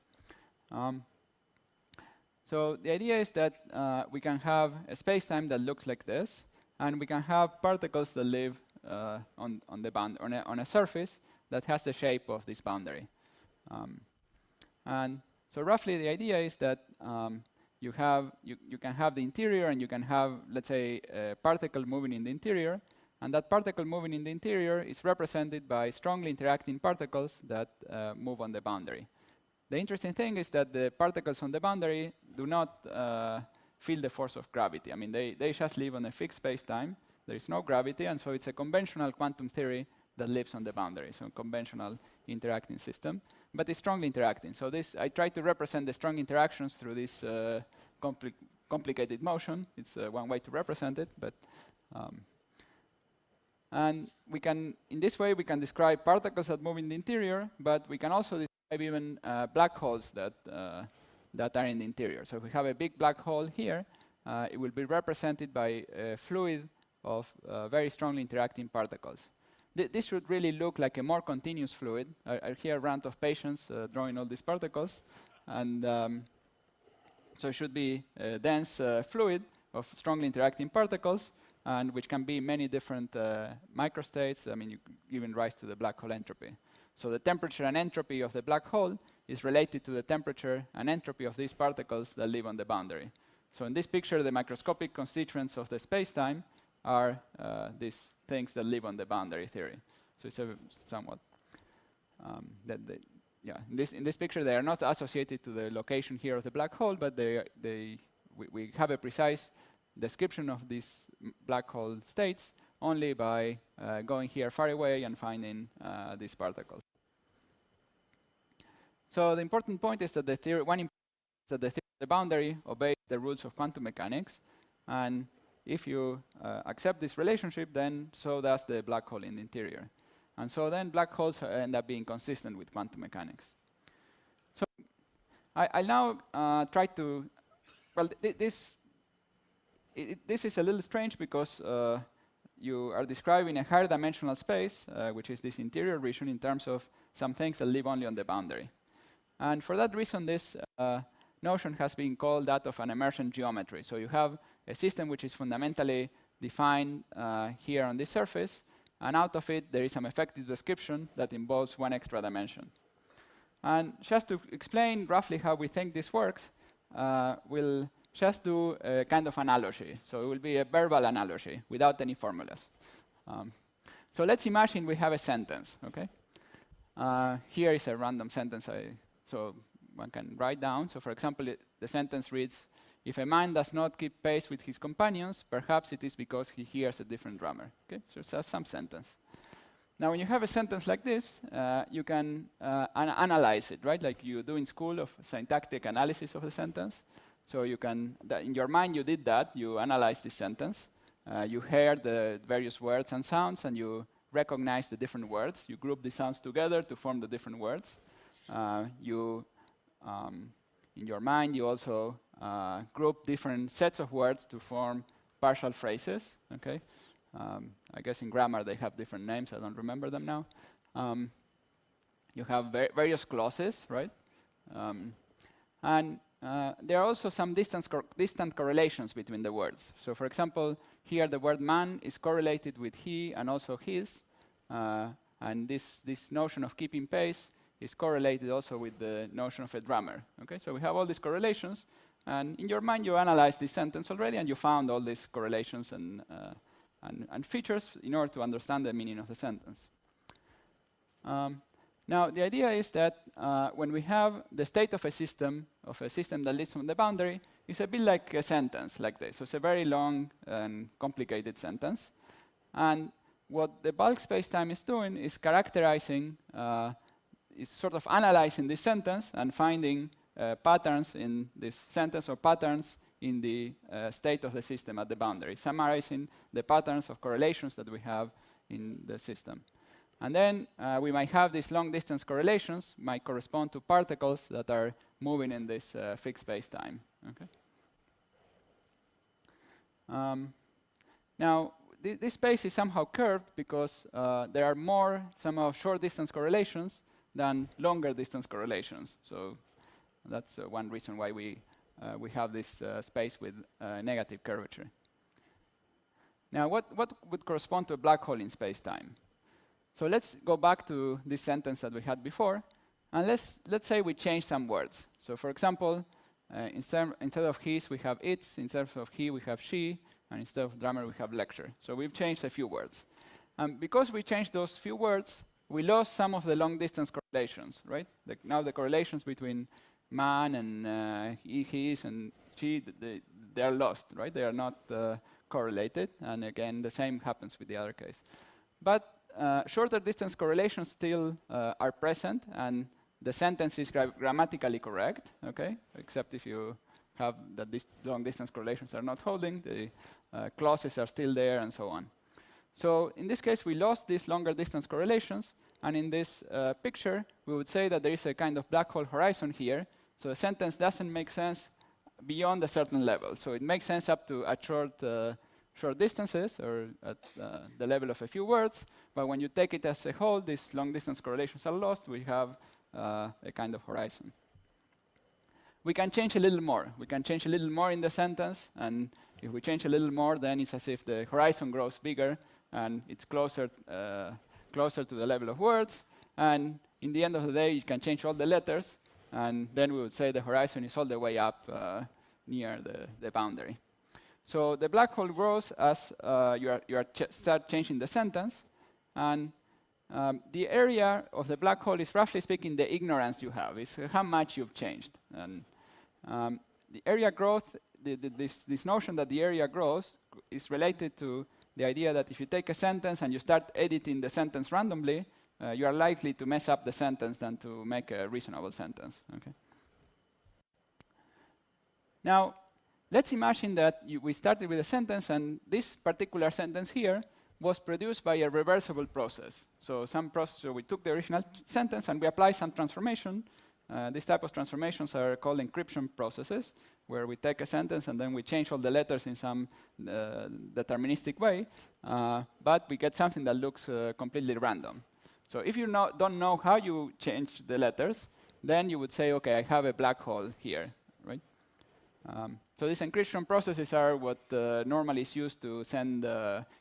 So the idea is that we can have a space-time that looks like this, and we can have particles that live on a surface that has the shape of this boundary. And so roughly the idea is that you can have the interior, and you can have, let's say, a particle moving in the interior, and that particle moving in the interior is represented by strongly interacting particles that move on the boundary. The interesting thing is that the particles on the boundary do not feel the force of gravity. I mean, they just live on a fixed space-time. There is no gravity, and so it's a conventional quantum theory that lives on the boundary, so a conventional interacting system. But it's strongly interacting. So I try to represent the strong interactions through this complicated motion. It's one way to represent it, but and in this way, we can describe particles that move in the interior, but we can also describe even black holes that are in the interior. So if we have a big black hole here, it will be represented by a fluid of very strongly interacting particles. This should really look like a more continuous fluid. I hear a rant of patients drawing all these particles, and so it should be a dense fluid of strongly interacting particles, and which can be many different microstates. I mean, giving rise to the black hole entropy. So the temperature and entropy of the black hole is related to the temperature and entropy of these particles that live on the boundary. So in this picture, the microscopic constituents of the space-time are these things that live on the boundary theory. So it's somewhat in this picture, they are not associated to the location here of the black hole, but we have a precise description of these black hole states only by going here far away and finding these particles. So the important point is that the boundary obeys the rules of quantum mechanics, and if you accept this relationship, then so does the black hole in the interior. And so then black holes end up being consistent with quantum mechanics. So I'll now try to, well, this is a little strange because you are describing a higher dimensional space, which is this interior region, in terms of some things that live only on the boundary. And for that reason, this notion has been called that of an emergent geometry. So you have a system which is fundamentally defined here on this surface, and out of it there is some effective description that involves one extra dimension. And just to explain roughly how we think this works, we'll just do a kind of analogy. So it will be a verbal analogy without any formulas. So let's imagine we have a sentence, okay? Here is a random sentence so one can write down. So for example, the sentence reads, if a man does not keep pace with his companions, perhaps it is because he hears a different drummer. Okay? So it's some sentence. Now when you have a sentence like this, you can analyze it, right? Like you do in school of syntactic analysis of the sentence. So you can, in your mind you did that, you analyze this sentence, you hear the various words and sounds, and you recognize the different words. You group the sounds together to form the different words. In your mind, you also group different sets of words to form partial phrases. Okay, I guess in grammar they have different names. I don't remember them now. You have various clauses, right? And there are also some distant correlations between the words. So, for example, here the word man is correlated with he and also his, and this notion of keeping pace is correlated also with the notion of a drummer. Okay, so we have all these correlations, and in your mind you analyzed this sentence already, and you found all these correlations and features in order to understand the meaning of the sentence. Now the idea is that when we have the state of a system that lives on the boundary, it's a bit like a sentence like this. So it's a very long and complicated sentence, and what the bulk spacetime is doing is characterizing. Is sort of analyzing this sentence and finding patterns in this sentence or patterns in the state of the system at the boundary, summarizing the patterns of correlations that we have in the system. And then we might have these long-distance correlations, might correspond to particles that are moving in this fixed space-time. Okay? Now, this space is somehow curved because there are more somehow short-distance correlations than longer-distance correlations. So that's one reason why we have this space with negative curvature. Now, what would correspond to a black hole in space-time? So let's go back to this sentence that we had before, and let's say we change some words. So for example, instead of his, we have its, instead of he, we have she, and instead of drummer, we have lecture. So we've changed a few words. And because we changed those few words, we lost some of the long-distance correlations, right? Now the correlations between man and he, his, and she, they are lost, right? They are not correlated, and again, the same happens with the other case. But shorter distance correlations still are present, and the sentence is grammatically correct, okay? Except if you have that these long distance correlations are not holding, the clauses are still there, and so on. So in this case, we lost these longer distance correlations, and in this picture, we would say that there is a kind of black hole horizon here, so a sentence doesn't make sense beyond a certain level. So it makes sense up to at short distances, or at the level of a few words, but when you take it as a whole, these long distance correlations are lost, we have a kind of horizon. We can change a little more. We can change a little more in the sentence, and if we change a little more, then it's as if the horizon grows bigger, and it's closer to the level of words, and in the end of the day, you can change all the letters, and then we would say the horizon is all the way up near the boundary. So the black hole grows as you start changing the sentence, and the area of the black hole is, roughly speaking, the ignorance you have. It's how much you've changed. And the area growth, this notion that the area grows is related to the idea that if you take a sentence and you start editing the sentence randomly, you are likely to mess up the sentence than to make a reasonable sentence. Okay. Now, let's imagine that we started with a sentence, and this particular sentence here was produced by a reversible process. So we took the original sentence and we applied some transformation. These type of transformations are called encryption processes, where we take a sentence and then we change all the letters in some deterministic way, but we get something that looks completely random. So if you don't know how you change the letters, then you would say, okay, I have a black hole here, right? So these encryption processes are what normally is used to send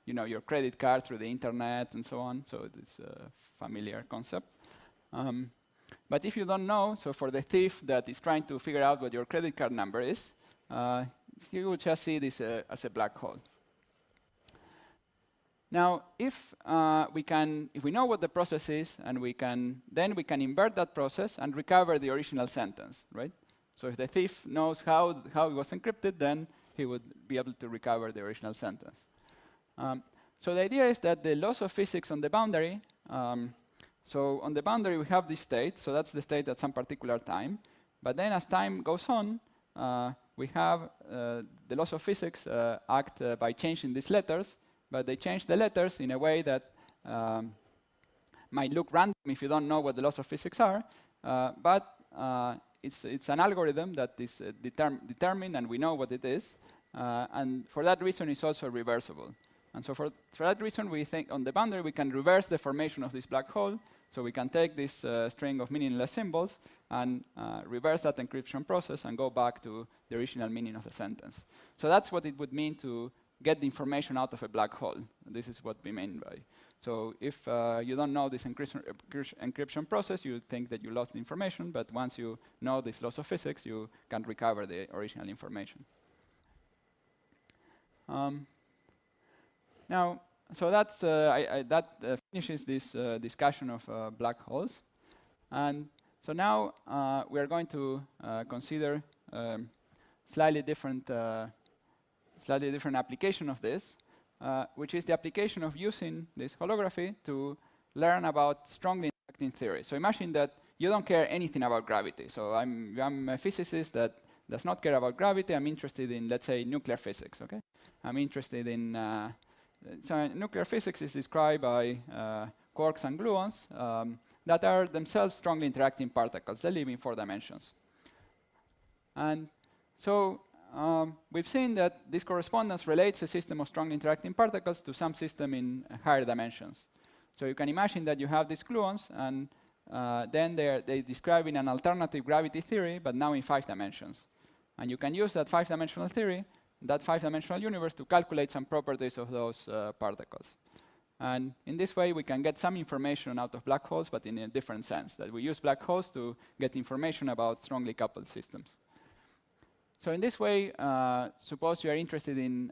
your credit card through the internet and so on. So it's a familiar concept. But if you don't know, so for the thief that is trying to figure out what your credit card number is, he will just see this as a black hole. Now, if we know what the process is, and then we can invert that process and recover the original sentence, right? So if the thief knows how it was encrypted, then he would be able to recover the original sentence. So the idea is that the laws of physics on the boundary, so on the boundary we have this state, so that's the state at some particular time. But then as time goes on, we have the laws of physics act by changing these letters, but they change the letters in a way that might look random if you don't know what the laws of physics are, but it's an algorithm that is determined, and we know what it is. And for that reason, it's also reversible. And so for that reason, we think on the boundary, we can reverse the formation of this black hole. So we can take this string of meaningless symbols and reverse that encryption process and go back to the original meaning of the sentence. So that's what it would mean to get the information out of a black hole. This is what we mean by. So if you don't know this encryption process, you think that you lost the information, but once you know these laws of physics, you can recover the original information. Now, so that's, that finishes this discussion of black holes. And so now we are going to consider slightly different application of this, which is the application of using this holography to learn about strongly interacting theories. So imagine that you don't care anything about gravity. So I'm a physicist that does not care about gravity. I'm interested in, let's say, nuclear physics. Okay, I'm interested in. So nuclear physics is described by quarks and gluons that are themselves strongly interacting particles. They live in 4 dimensions. And so we've seen that this correspondence relates a system of strongly interacting particles to some system in higher dimensions. So you can imagine that you have these gluons, and then they describe in an alternative gravity theory, but now in 5 dimensions. And you can use that 5-dimensional theory, that 5-dimensional universe, to calculate some properties of those particles. And in this way, we can get some information out of black holes, but in a different sense, that we use black holes to get information about strongly coupled systems. So in this way, suppose you are interested in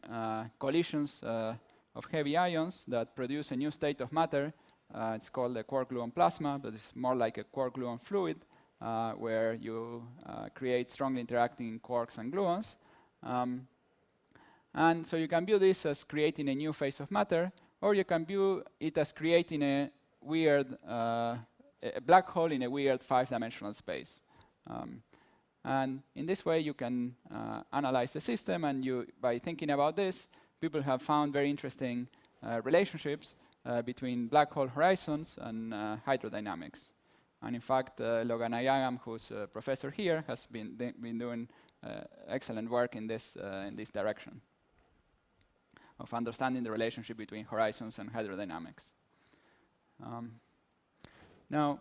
collisions of heavy ions that produce a new state of matter. It's called a quark-gluon plasma, but it's more like a quark-gluon fluid, where you create strongly interacting quarks and gluons. And so you can view this as creating a new phase of matter, or you can view it as creating a weird a black hole in a weird 5-dimensional space. And in this way, you can analyze the system, and by thinking about this, people have found very interesting relationships between black hole horizons and hydrodynamics. And in fact, Logan Ayagam, who's a professor here, has been doing excellent work in this direction of understanding the relationship between horizons and hydrodynamics. Now,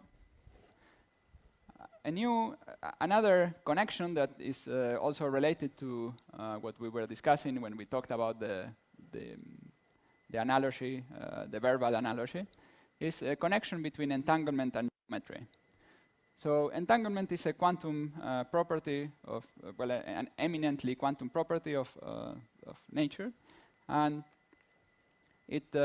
another connection that is also related to what we were discussing when we talked about the analogy, the verbal analogy, is a connection between entanglement and geometry. So entanglement is a quantum property of, well, an eminently quantum property of nature, and it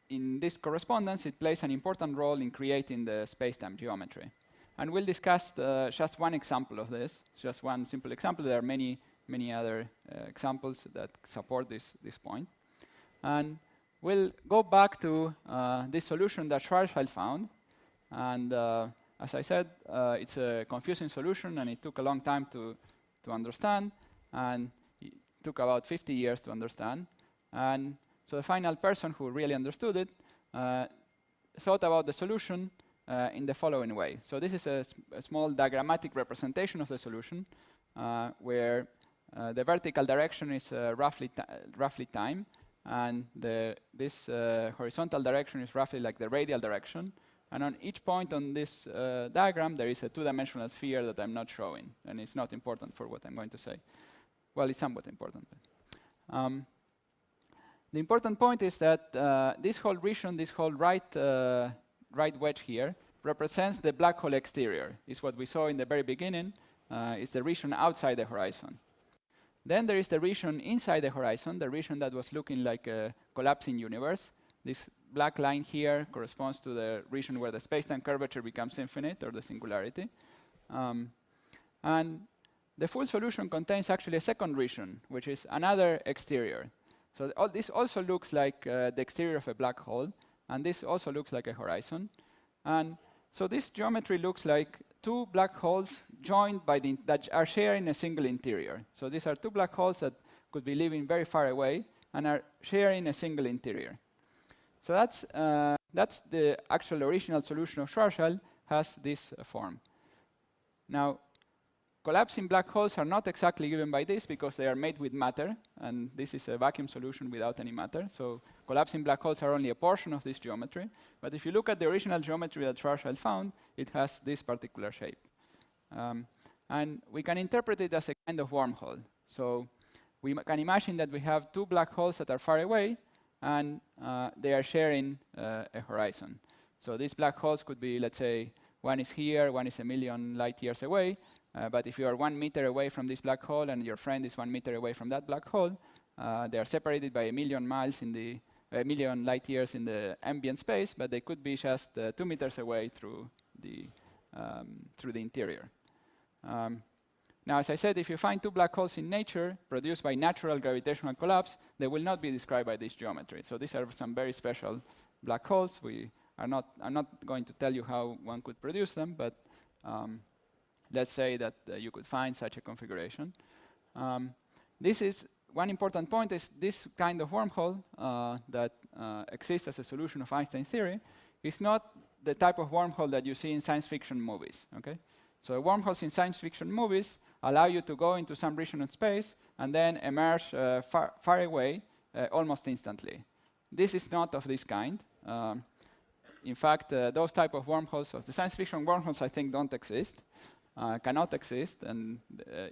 in this correspondence, it plays an important role in creating the space-time geometry. And we'll discuss just one example of this, just one simple example. There are many other examples that support this point. And we'll go back to this solution that Schwarzschild found. And as I said, it's a confusing solution, and it took a long time to understand. And it took about 50 years to understand. And so the final person who really understood it thought about the solution in the following way. So this is a small diagrammatic representation of the solution, where the vertical direction is roughly time, and this horizontal direction is roughly like the radial direction. And on each point on this diagram, there is a 2-dimensional sphere that I'm not showing, and it's not important for what I'm going to say. Well, it's somewhat important. The important point is that this whole region, this whole right wedge here, represents the black hole exterior. It's what we saw in the very beginning. It's the region outside the horizon. Then there is the region inside the horizon, the region that was looking like a collapsing universe. This black line here corresponds to the region where the space-time curvature becomes infinite, or the singularity. And the full solution contains actually a second region, which is another exterior. So this also looks like the exterior of a black hole, and this also looks like a horizon. And so this geometry looks like 2 black holes joined that are sharing a single interior. So these are 2 black holes that could be living very far away and are sharing a single interior. So that's the actual original solution of Schwarzschild, has this form. Now, collapsing black holes are not exactly given by this, because they are made with matter, and this is a vacuum solution without any matter. So collapsing black holes are only a portion of this geometry. But if you look at the original geometry that Schwarzschild found, it has this particular shape. And we can interpret it as a kind of wormhole. So we can imagine that we have 2 black holes that are far away, and they are sharing a horizon. So these black holes could be, let's say, one is here, one is 1,000,000 light years away. But if you are 1 meter away from this black hole and your friend is 1 meter away from that black hole, they are separated by 1,000,000 miles in the 1,000,000 light years in the ambient space, but they could be just 2 meters away through the interior. Now, as I said, if you find 2 black holes in nature produced by natural gravitational collapse, they will not be described by this geometry. So these are some very special black holes. I'm not going to tell you how one could produce them, but let's say that you could find such a configuration. This is one important point, is this kind of wormhole that exists as a solution of Einstein theory is not the type of wormhole that you see in science fiction movies. Okay? So wormholes in science fiction movies allow you to go into some region of space and then emerge far away almost instantly. This is not of this kind. In fact, those type of wormholes, of the science fiction wormholes, I think don't exist, cannot exist, and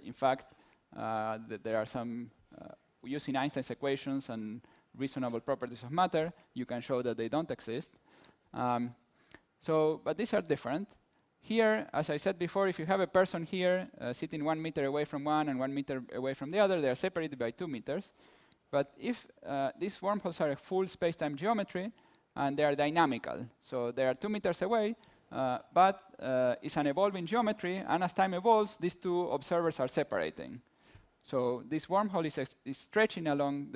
in fact, there are some, using Einstein's equations and reasonable properties of matter, you can show that they don't exist. But these are different. Here, as I said before, if you have a person here sitting 1 meter away from one and 1 meter away from the other, they are separated by 2 meters. But if these wormholes are a full space-time geometry, and they are dynamical, so they are 2 meters away, but it's an evolving geometry, and as time evolves, these two observers are separating. So this wormhole is stretching along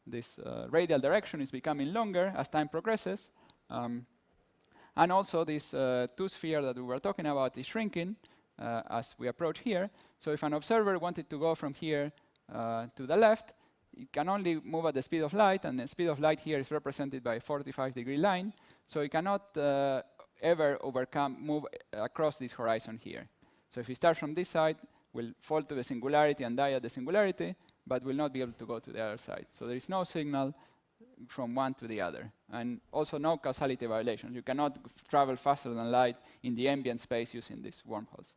this radial direction, is becoming longer as time progresses. And also this two-sphere that we were talking about is shrinking as we approach here. So if an observer wanted to go from here to the left, it can only move at the speed of light, and the speed of light here is represented by a 45-degree line. So it cannot ever move across this horizon here. So if it starts from this side, will fall to the singularity and die at the singularity, but will not be able to go to the other side. So there is no signal from one to the other, and also no causality violations. You cannot travel faster than light in the ambient space using these wormholes.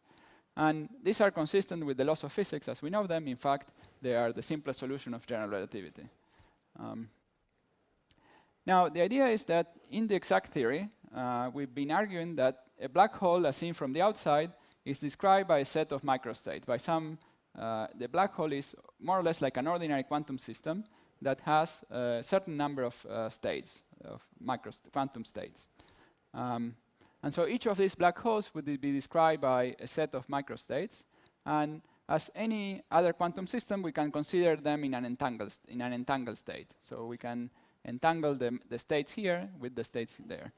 And these are consistent with the laws of physics as we know them. In fact, they are the simplest solution of general relativity. Now, the idea is that in the exact theory, we've been arguing that a black hole, as seen from the outside, is described by a set of microstates. The black hole is more or less like an ordinary quantum system that has a certain number of states, of quantum states. And so each of these black holes would be described by a set of microstates. And as any other quantum system, we can consider them in an entangled state. So we can entangle the states here with the states there.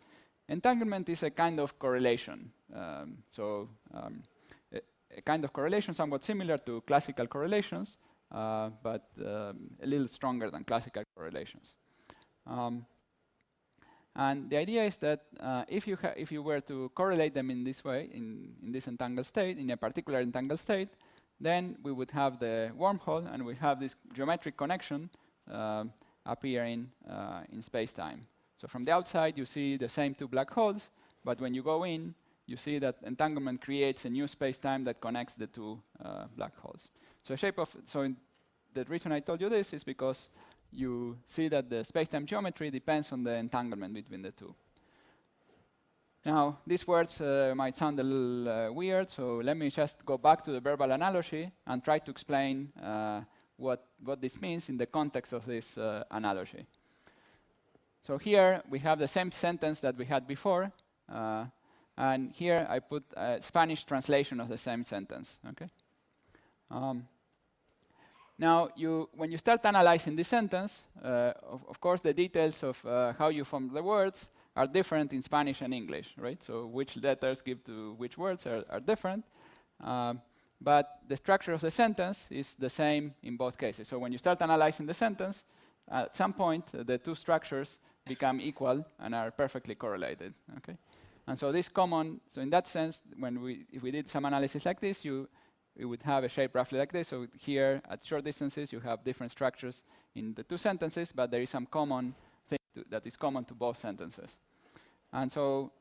Entanglement is a kind of correlation. A kind of correlation somewhat similar to classical correlations, but a little stronger than classical correlations. And the idea is that if you were to correlate them in this way, in this entangled state, in a particular entangled state, then we would have the wormhole, and we have this geometric connection appearing in space-time. So from the outside, you see the same two black holes, but when you go in, you see that entanglement creates a new space-time that connects the two black holes. So the reason I told you this is because you see that the space-time geometry depends on the entanglement between the two. Now, these words might sound a little weird, so let me just go back to the verbal analogy and try to explain what this means in the context of this analogy. So here we have the same sentence that we had before, and here I put a Spanish translation of the same sentence. Okay. Now, when you start analyzing this sentence, of course, the details of how you form the words are different in Spanish and English, right? So which letters give to which words are different. But the structure of the sentence is the same in both cases. So when you start analyzing the sentence, at some point, the two structures become equal and are perfectly correlated. Okay? And so so in that sense, if we did some analysis like this, you would have a shape roughly like this. So here, at short distances, you have different structures in the two sentences, but there is some common thing that is common to both sentences. And so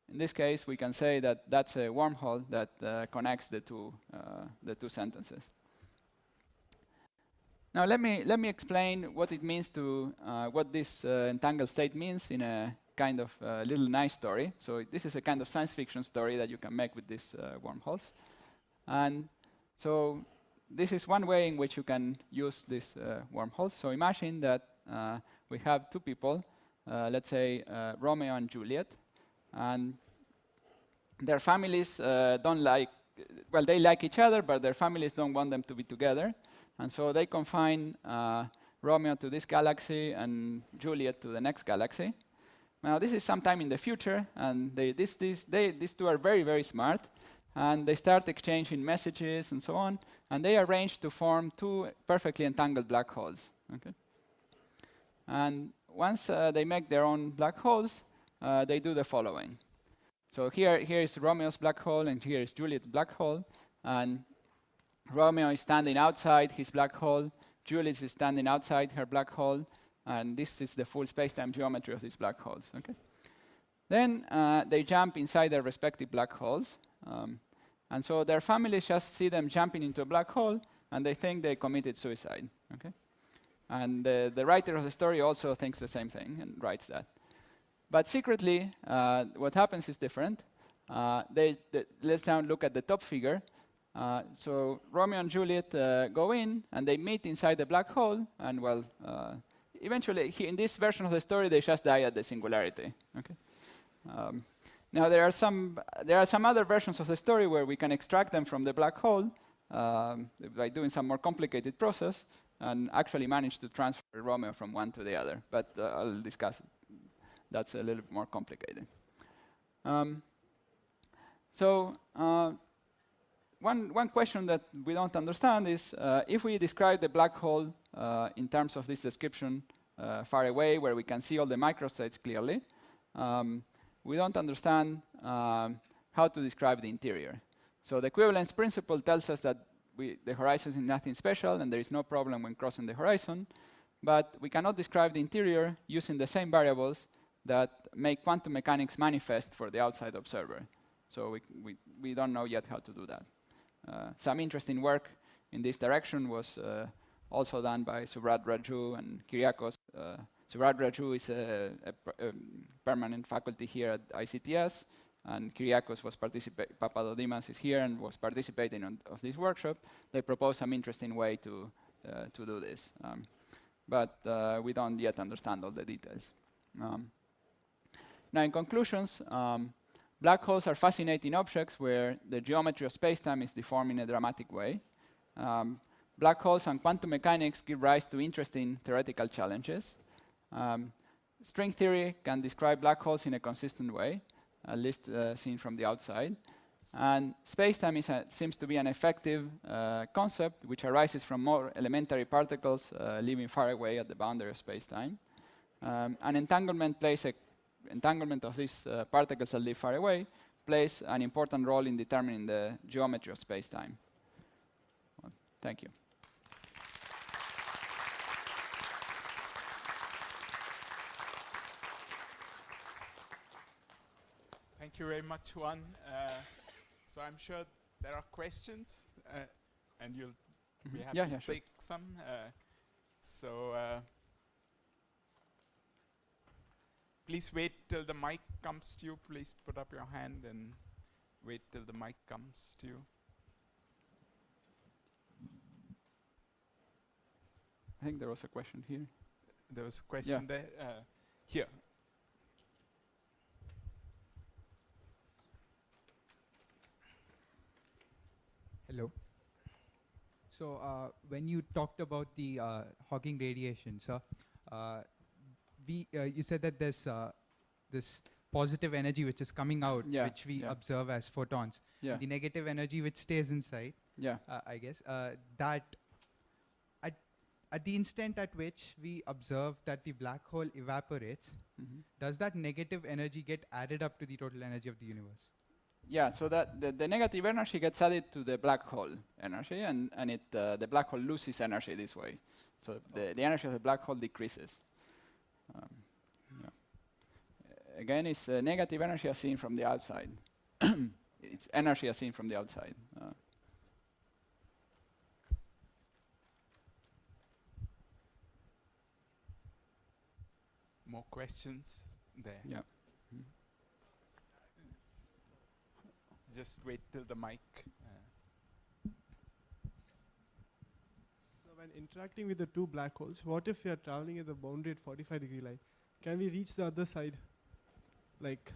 in this case, we can say that that's a wormhole that connects the two sentences. Now let me explain what it means what this entangled state means in a kind of little nice story. So this is a kind of science fiction story that you can make with these wormholes. And so this is one way in which you can use these wormholes. So imagine that we have two people, let's say Romeo and Juliet, and their families they like each other, but their families don't want them to be together. And so they confine Romeo to this galaxy and Juliet to the next galaxy. Now, this is sometime in the future, and these two are very, very smart, and they start exchanging messages and so on, and they arrange to form two perfectly entangled black holes. Okay? And once they make their own black holes, they do the following. So here is Romeo's black hole, and here is Juliet's black hole. And Romeo is standing outside his black hole. Juliet is standing outside her black hole. And this is the full space-time geometry of these black holes. Okay. Then they jump inside their respective black holes. And so their families just see them jumping into a black hole, and they think they committed suicide. Okay? And the writer of the story also thinks the same thing and writes that. But secretly, what happens is different. Let's now look at the top figure. So Romeo and Juliet go in, and they meet inside the black hole, and well, eventually, in this version of the story, they just die at the singularity. Okay? Now there are some other versions of the story where we can extract them from the black hole by doing some more complicated process, and actually manage to transfer Romeo from one to the other. But I'll discuss it. That's a little bit more complicated. One question that we don't understand is if we describe the black hole in terms of this description far away, where we can see all the microstates clearly, we don't understand how to describe the interior. So the equivalence principle tells us that the horizon is nothing special, and there is no problem when crossing the horizon, but we cannot describe the interior using the same variables that make quantum mechanics manifest for the outside observer. So we don't know yet how to do that. Some interesting work in this direction was also done by Subrat Raju and Kyriakos. Subrat Raju is a permanent faculty here at ICTS, and Kyriakos was Papadodimas is here and was participating of this workshop. They proposed some interesting way to do this, but we don't yet understand all the details. Now, in conclusions, black holes are fascinating objects where the geometry of spacetime is deformed in a dramatic way. Black holes and quantum mechanics give rise to interesting theoretical challenges. String theory can describe black holes in a consistent way, at least seen from the outside. And spacetime seems to be an effective concept which arises from more elementary particles living far away at the boundary of spacetime. And entanglement of these particles that live far away plays an important role in determining the geometry of spacetime. Well, thank you. Thank you very much, Juan. So I'm sure there are questions, and you'll be happy to take some. Please wait till the mic comes to you. Please put up your hand and wait till the mic comes to you. I think there was a question here. There was a question there. Here. Hello. So when you talked about the Hawking radiation, so you said that there's this positive energy which is coming out, which we observe as photons. The negative energy which stays inside, I guess, that at the instant at which we observe that the black hole evaporates, does that negative energy get added up to the total energy of the universe? Yeah, so that the negative energy gets added to the black hole energy, and the black hole loses energy this way. So the energy of the black hole decreases. Again, it's negative energy as seen from the outside. It's energy as seen from the outside. More questions there? Yeah. Just wait till the mic. So when interacting with the two black holes, what if we are traveling at the boundary at 45-degree line? Can we reach the other side? Like,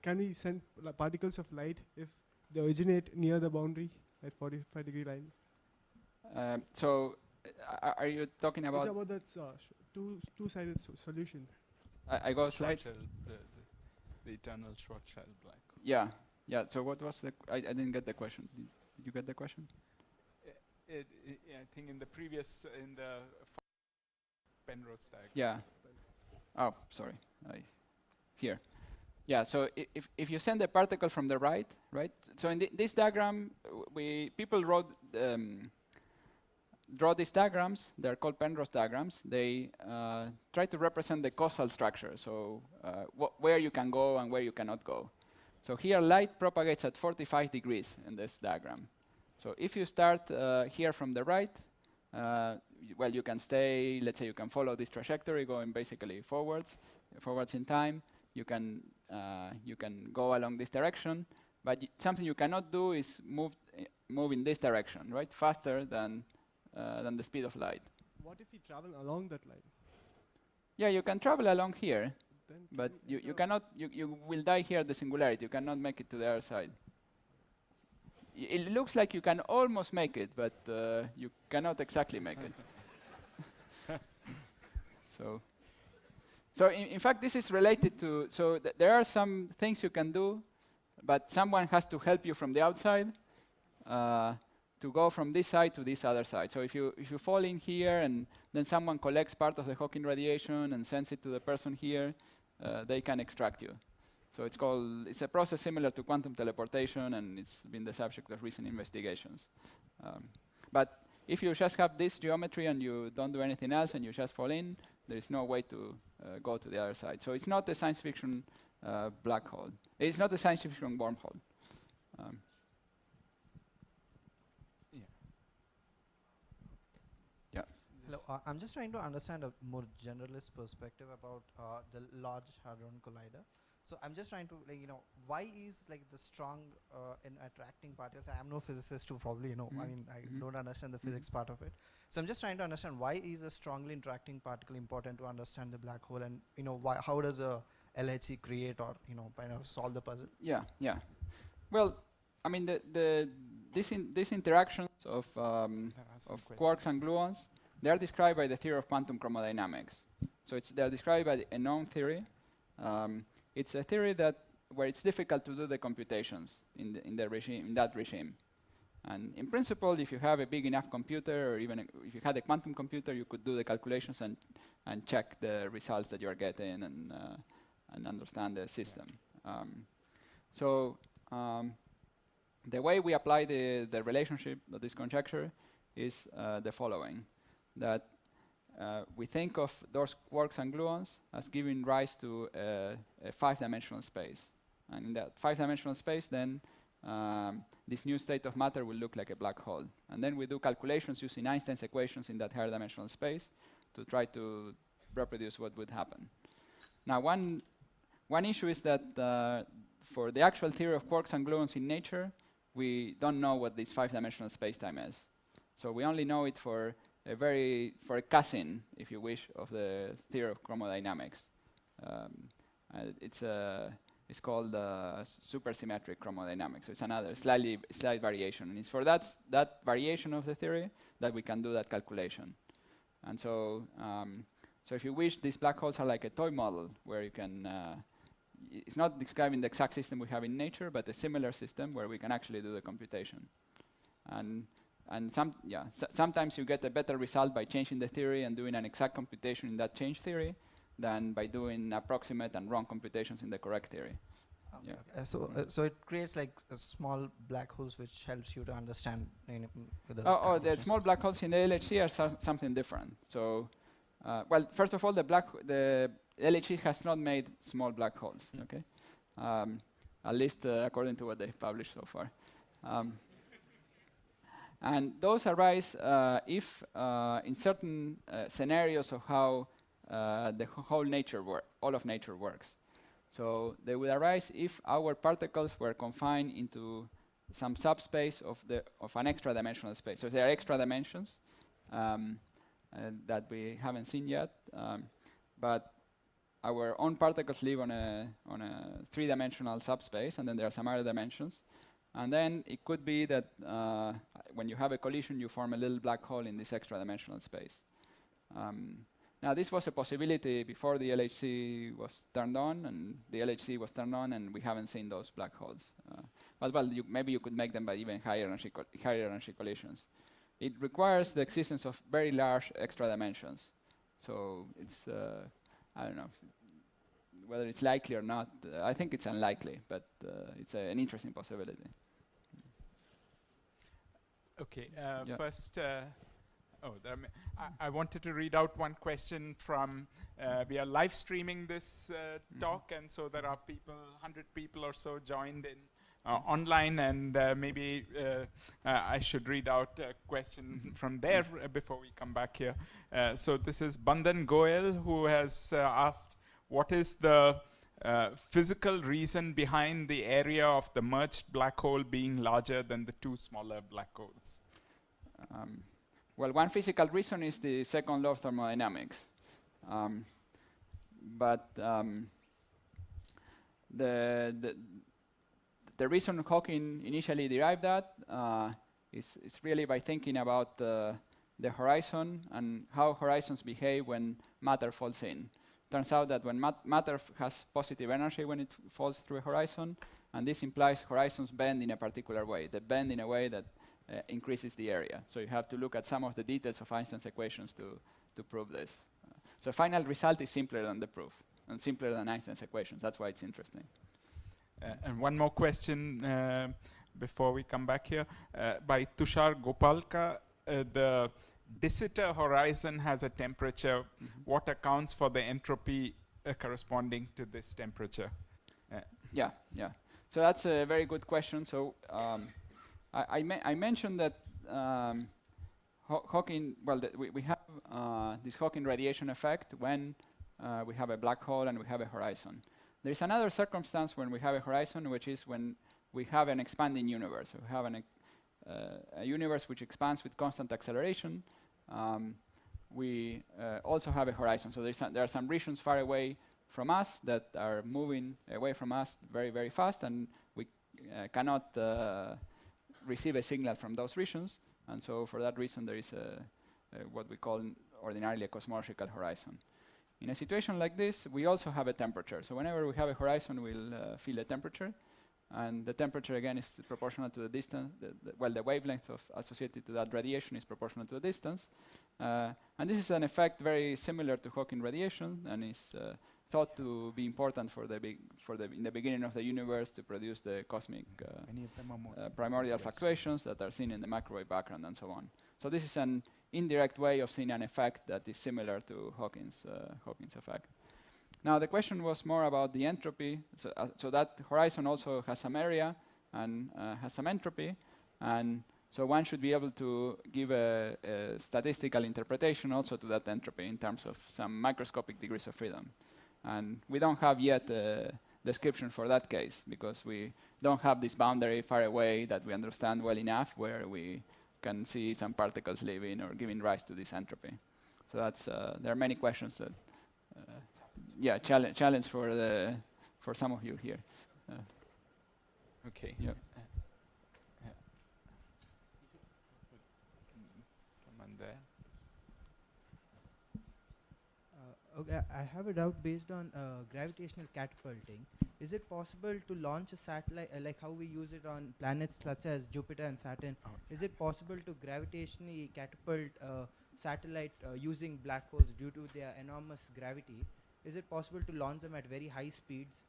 can we send particles of light if they originate near the boundary at 45-degree line? So, are you talking about? It's about that two-sided solution. I go slide. The eternal Schwarzschild black hole. Yeah. Yeah, so what was the... I didn't get the question. Did you get the question? I think in the previous, in the Penrose diagram. Yeah. Oh, sorry. Here. Yeah, so if you send a particle from the right, so in this diagram, people draw these diagrams. They're called Penrose diagrams. They try to represent the causal structure, so where you can go and where you cannot go. So here, light propagates at 45 degrees in this diagram. So if you start here from the right, well, you can stay, let's say you can follow this trajectory going basically forwards in time. You can go along this direction, but something you cannot do is move in this direction, right? Faster than the speed of light. What if you travel along that line? Yeah, you can travel along here, but you cannot. You will die here at the singularity. You cannot make it to the other side. It looks like you can almost make it, but you cannot exactly make it. So in fact, this is related to, there are some things you can do, but someone has to help you from the outside to go from this side to this other side. So if you fall in here and then someone collects part of the Hawking radiation and sends it to the person here, they can extract you. So it's a process similar to quantum teleportation, and it's been the subject of recent investigations. But if you just have this geometry and you don't do anything else and you just fall in, there is no way to go to the other side. So it's not a science fiction black hole. It's not a science fiction wormhole. Yeah. Hello, I'm just trying to understand a more generalist perspective about the Large Hadron Collider. So I'm just trying to, why is the strong in attracting particles? I am no physicist to probably, I mean, I don't understand the physics part of it. So I'm just trying to understand why is a strongly interacting particle important to understand the black hole, and how does a LHC create or kind of solve the puzzle? Yeah. Well, I mean, these interactions of quarks and gluons, they are described by the theory of quantum chromodynamics. So they're described by a known theory. It's a theory where it's difficult to do the computations in that regime. And in principle, if you have a big enough computer, or even if you had a quantum computer, you could do the calculations and check the results that you are getting and understand the system. The way we apply the relationship of this conjecture is the following: that we think of those quarks and gluons as giving rise to a 5-dimensional space. And in that 5-dimensional space, then this new state of matter will look like a black hole. And then we do calculations using Einstein's equations in that higher dimensional space to try to reproduce what would happen. Now, one issue is that for the actual theory of quarks and gluons in nature, we don't know what this 5-dimensional spacetime is. So we only know it for a cousin, if you wish, of the theory of chromodynamics. It's called supersymmetric chromodynamics. So it's another slight variation, and it's for that variation of the theory that we can do that calculation. And so if you wish, these black holes are like a toy model where you can. It's not describing the exact system we have in nature, but a similar system where we can actually do the computation. And sometimes you get a better result by changing the theory and doing an exact computation in that changed theory than by doing approximate and wrong computations in the correct theory. Okay. Yeah. So it creates small black holes, which helps you to understand. The small black holes in the LHC are something different. So, well, first of all, the LHC has not made small black holes. Okay, at least according to what they've published so far. And those arise if, in certain scenarios of how the whole all of nature works. So they will arise if our particles were confined into some subspace of an extra-dimensional space. So there are extra dimensions that we haven't seen yet, but our own particles live on a 3-dimensional subspace, and then there are some other dimensions. And then it could be that when you have a collision, you form a little black hole in this extra-dimensional space. Now, this was a possibility before the LHC was turned on, and the LHC was turned on, and we haven't seen those black holes. But well, maybe you could make them by even higher energy collisions. It requires the existence of very large extra dimensions. So it's, I don't know, whether it's likely or not, I think it's unlikely, but it's an interesting possibility. Okay, first, I wanted to read out one question from, we are live streaming this talk, and so there are people, 100 people or so joined in online, and maybe I should read out a question from there before we come back here. So this is Bandan Goel, who has asked, what is the physical reason behind the area of the merged black hole being larger than the two smaller black holes? Well, one physical reason is the second law of thermodynamics. But the reason Hawking initially derived that is really by thinking about the horizon and how horizons behave when matter falls in. Turns out that when matter has positive energy when it falls through a horizon, and this implies horizons bend in a particular way. They bend in a way that increases the area. So you have to look at some of the details of Einstein's equations to prove this. So final result is simpler than the proof, and simpler than Einstein's equations. That's why it's interesting. And one more question before we come back here. By Tushar Gopalka, the de Sitter horizon has a temperature. What accounts for the entropy corresponding to this temperature? Yeah. So that's a very good question. So I mentioned that Hawking, well, we have this Hawking radiation effect when we have a black hole and we have a horizon. There is another circumstance when we have a horizon, which is when we have an expanding universe. So we have a universe which expands with constant acceleration. We also have a horizon. So there are some regions far away from us that are moving away from us very, very fast, and we cannot receive a signal from those regions. And so for that reason, there is what we call ordinarily a cosmological horizon. In a situation like this, we also have a temperature. So whenever we have a horizon, we'll feel a temperature. And the temperature, again, is proportional to the distance. The wavelength associated to that radiation is proportional to the distance. And this is an effect very similar to Hawking radiation, and is thought to be important in the beginning of the universe to produce the cosmic primordial fluctuations that are seen in the microwave background and so on. So this is an indirect way of seeing an effect that is similar to Hawking's effect. Now the question was more about the entropy. So that horizon also has some area and has some entropy, and so one should be able to give a statistical interpretation also to that entropy in terms of some microscopic degrees of freedom. And we don't have yet a description for that case, because we don't have this boundary far away that we understand well enough where we can see some particles living or giving rise to this entropy. So that's there are many questions that, challenge for some of you here. Okay. Yeah. Someone there. Okay, I have a doubt based on gravitational catapulting. Is it possible to launch a satellite, like how we use it on planets such as Jupiter and Saturn? Is it possible to gravitationally catapult a satellite using black holes due to their enormous gravity? Is it possible to launch them at very high speeds?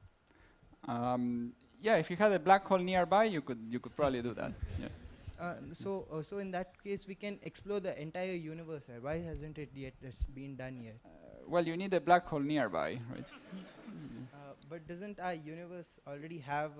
Yeah, if you had a black hole nearby, you could probably do that. Yeah. So in that case, we can explore the entire universe. Right? Why hasn't it yet been done yet? Well, you need a black hole nearby, right? But doesn't our universe already have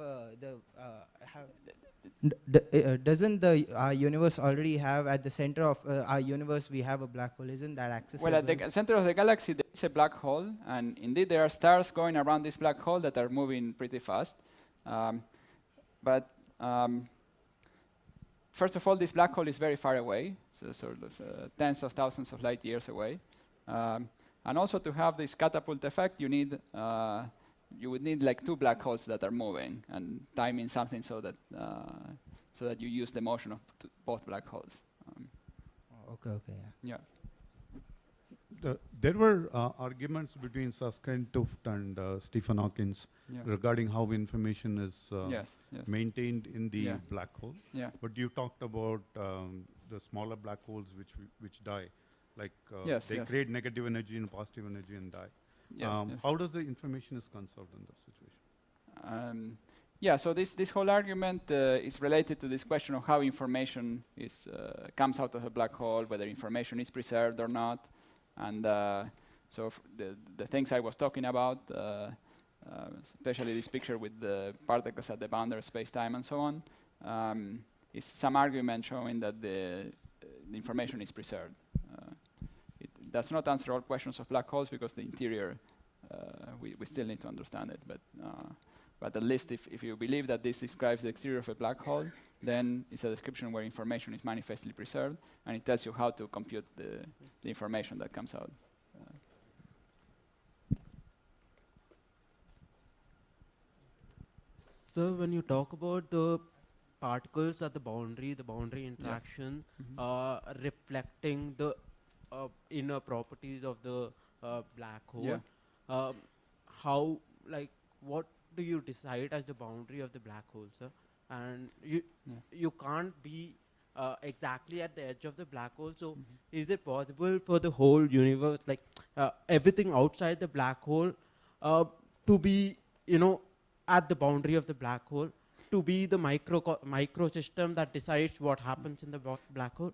doesn't our universe already have at the center of our universe we have a black hole? Isn't that accessible? Well, at the center of the galaxy there is a black hole, and indeed there are stars going around this black hole that are moving pretty fast. But first of all, this black hole is very far away, so sort of tens of thousands of light years away. And also to have this catapult effect, you would need like two black holes that are moving and timing something so that you use the motion of both black holes. Okay, yeah. There were arguments between Susskind-Tufte and Stephen Hawking regarding how information is maintained in the black hole. Yeah. But you talked about the smaller black holes which die. Like they create negative energy and positive energy and die. How does the information is conserved in that situation? Yeah, so this whole argument is related to this question of how information comes out of a black hole, whether information is preserved or not. And so the things I was talking about, especially this picture with the particles at the boundary of space-time and so on, is some argument showing that the information is preserved. It does not answer all questions of black holes because the interior, we still need to understand it. But at least if you believe that this describes the exterior of a black hole, then it's a description where information is manifestly preserved, and it tells you how to compute the information that comes out. So when you talk about the particles at the boundary interaction, reflecting the inner properties of the black hole, how, like, what do you decide as the boundary of the black hole, sir? And you can't be exactly at the edge of the black hole, so is it possible for the whole universe, like everything outside the black hole, to be, at the boundary of the black hole, to be the micro system that decides what happens in the black hole?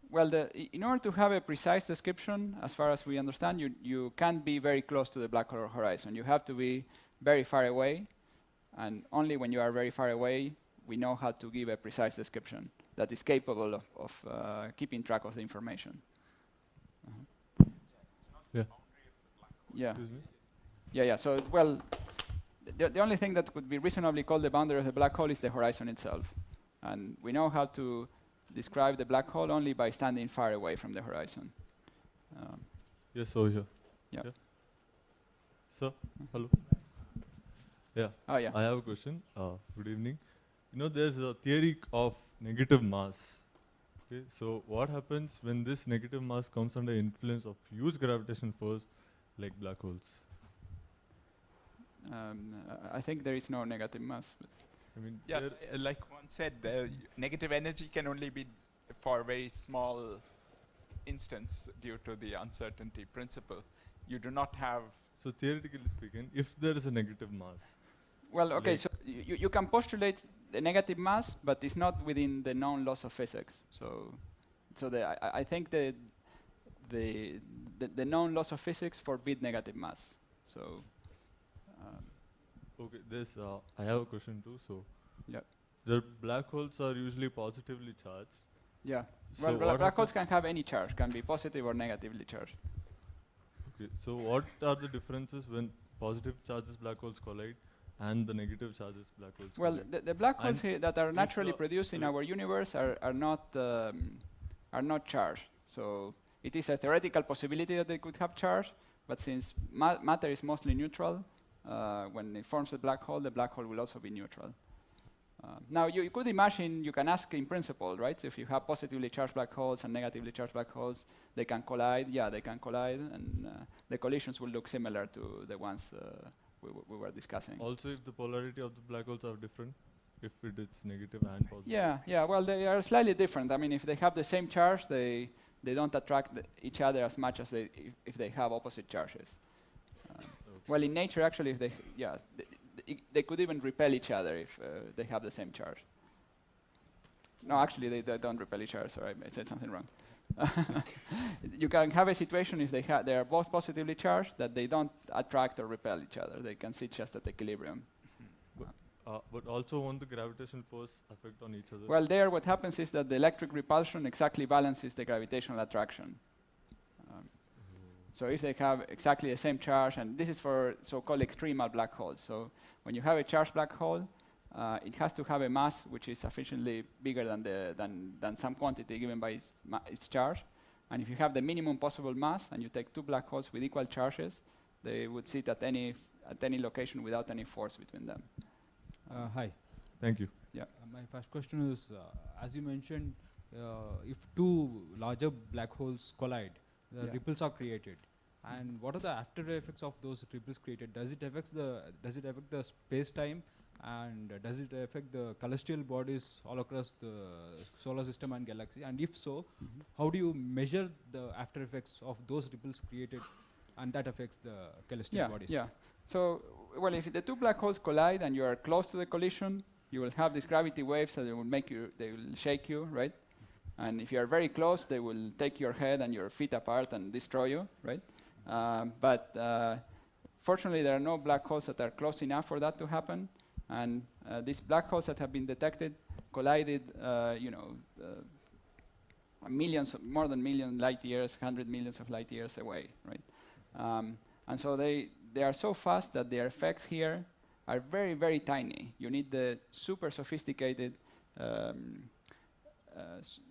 Well, in order to have a precise description, as far as we understand, you can't be very close to the black hole horizon. You have to be very far away, and only when you are very far away, we know how to give a precise description that is capable of keeping track of the information. Yeah. Excuse me? Yeah. So, well, the only thing that could be reasonably called the boundary of the black hole is the horizon itself. And we know how to describe the black hole only by standing far away from the horizon. Yes, over here. Yeah. Sir, hello. Yeah. Oh, yeah. I have a question. Good evening. There's a theory of negative mass. Okay, so what happens when this negative mass comes under influence of huge gravitational force like black holes? I think there is no negative mass. I mean, like one said, negative energy can only be for a very small instance due to the uncertainty principle. You do not have... So theoretically speaking, if there is a negative mass... Well, okay, so you can postulate the negative mass, but it's not within the known laws of physics. So I think the known laws of physics forbid negative mass. So... Okay, I have a question too. So, yeah, the black holes are usually positively charged. Yeah. So well, black holes can have any charge, can be positive or negatively charged. Okay. So, what are the differences when positive charges black holes collide and the negative charges black holes collide? Well, the black holes that are naturally produced in our universe are not charged. So it is a theoretical possibility that they could have charge, but since matter is mostly neutral, when it forms the black hole will also be neutral. Now, you could imagine, you can ask in principle, right? So if you have positively charged black holes and negatively charged black holes, they can collide. Yeah, they can collide, and the collisions will look similar to the ones we were discussing. Also, if the polarity of the black holes are different, if it is negative and positive? Yeah, well, they are slightly different. I mean, if they have the same charge, they don't attract each other as much as if they have opposite charges. Well, in nature, actually, if they could even repel each other if they have the same charge. No, actually, they don't repel each other. Sorry, I said something wrong. You can have a situation if they are both positively charged that they don't attract or repel each other. They can sit just at equilibrium. But also, won't the gravitational force affect on each other? Well, there, what happens is that the electric repulsion exactly balances the gravitational attraction. So if they have exactly the same charge, and this is for so-called extremal black holes. So when you have a charged black hole, it has to have a mass which is sufficiently bigger than some quantity given by its charge. And if you have the minimum possible mass, and you take two black holes with equal charges, they would sit at any location without any force between them. Hi. Thank you. Yeah. My first question is, as you mentioned, if two larger black holes collide, the ripples are created, and what are the after effects of those ripples created? Does it affect the space-time, and does it affect the celestial bodies all across the solar system and galaxy? And if so, how do you measure the after effects of those ripples created and that affects the celestial bodies. Yeah. So, well, if the two black holes collide and you are close to the collision, you will have these gravity waves that they will shake you, right? And if you are very close, they will take your head and your feet apart and destroy you, right? But fortunately, there are no black holes that are close enough for that to happen. And these black holes that have been detected collided, more than million light years, 100 millions of light years away, right? And so they are so fast that their effects here are very, very tiny. You need the super sophisticated,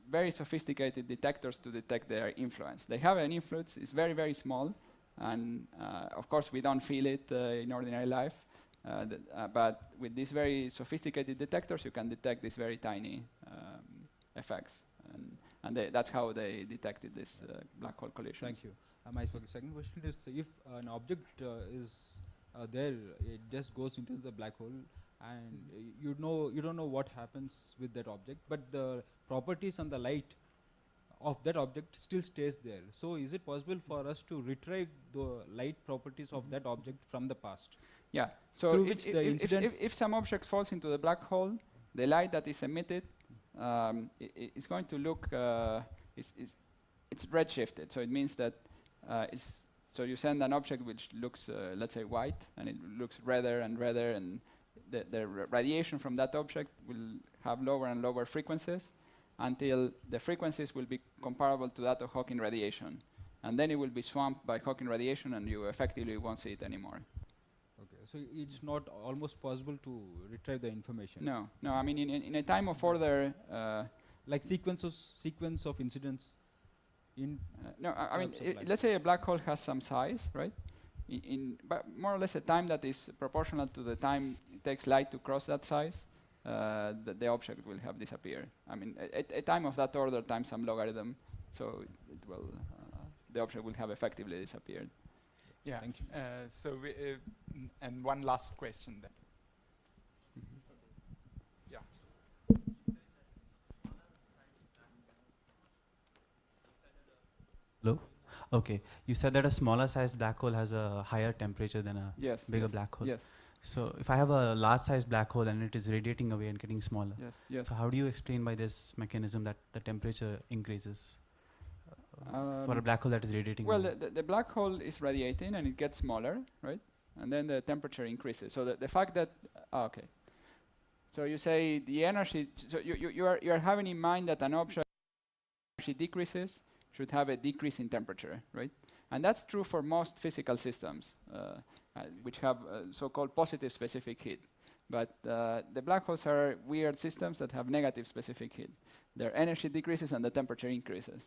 very sophisticated detectors to detect their influence. They have an influence, it's very, very small, and of course we don't feel it in ordinary life, but with these very sophisticated detectors you can detect these very tiny effects, and that's how they detected this black hole collisions. Thank you. My second question is, if an object is there, it just goes into the black hole, and you don't know what happens with that object, but the properties and the light of that object still stays there. So is it possible for us to retrieve the light properties of that object from the past? Yeah. So if some object falls into the black hole, the light that is emitted is going to look it's redshifted. So it means that so you send an object which looks, let's say, white, and it looks redder and redder, and the radiation from that object will have lower and lower frequencies until the frequencies will be comparable to that of Hawking radiation. And then it will be swamped by Hawking radiation, and you effectively won't see it anymore. Okay, so it's not almost possible to retrieve the information? No, I mean, in a time of order... like sequence of incidents in... no, I mean, let's say a black hole has some size, right? But more or less a time that is proportional to the time it takes light to cross that size, the object will have disappeared. I mean, a time of that order times some logarithm, so it will, the object will have effectively disappeared. Yeah, thank you. So, and one last question then. Yeah. Hello? Okay. You said that a smaller sized black hole has a higher temperature than a bigger black hole. Yes. So if I have a large sized black hole and it is radiating away and getting smaller, so how do you explain by this mechanism that the temperature increases for a black hole that is radiating away? Well, the black hole is radiating and it gets smaller, right? And then the temperature increases. So the fact that, okay. So you say the energy, so you are having in mind that an object energy decreases should have a decrease in temperature, right? And that's true for most physical systems, which have so-called positive specific heat. But the black holes are weird systems that have negative specific heat. Their energy decreases and the temperature increases.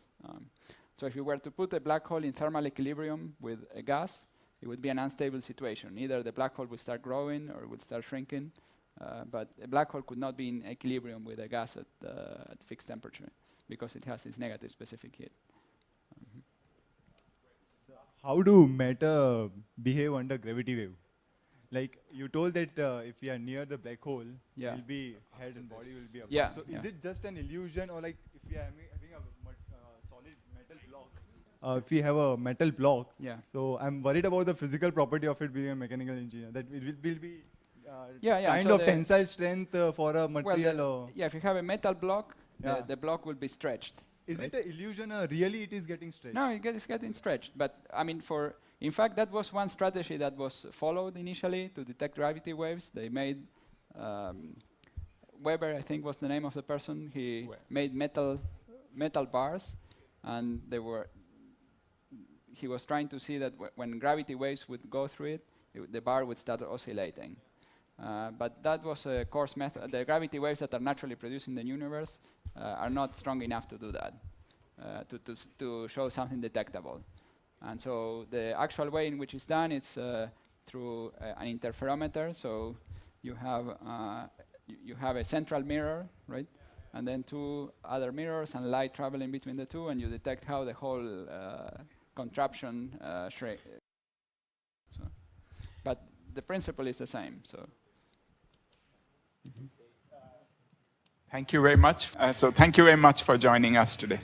So if you were to put a black hole in thermal equilibrium with a gas, it would be an unstable situation. Either the black hole would start growing or it would start shrinking. But a black hole could not be in equilibrium with a gas at fixed temperature because it has this negative specific heat. How do matter behave under gravity wave? Like you told that if we are near the black hole, we'll be head and body will be up. So is it just an illusion, or like if we are having a solid metal block? If we have a metal block, so I'm worried about the physical property of it being a mechanical engineer. That it will be kind of tensile strength for a material. Well, if you have a metal block, the block will be stretched. Is it an illusion or really it is getting stretched? No, it's getting stretched. But I mean, in fact, that was one strategy that was followed initially to detect gravity waves. They made, Weber, I think was the name of the person. He made metal bars, and he was trying to see that when gravity waves would go through it, the bar would start oscillating. But that was a coarse method. The gravity waves that are naturally produced in the universe are not strong enough to do that, to show something detectable. And so the actual way in which it's done, it's through an interferometer. So you have a central mirror, right? And then two other mirrors and light traveling between the two, and you detect how the whole contraption shrinks. So, but the principle is the same. So. Thank you very much. So thank you very much for joining us today.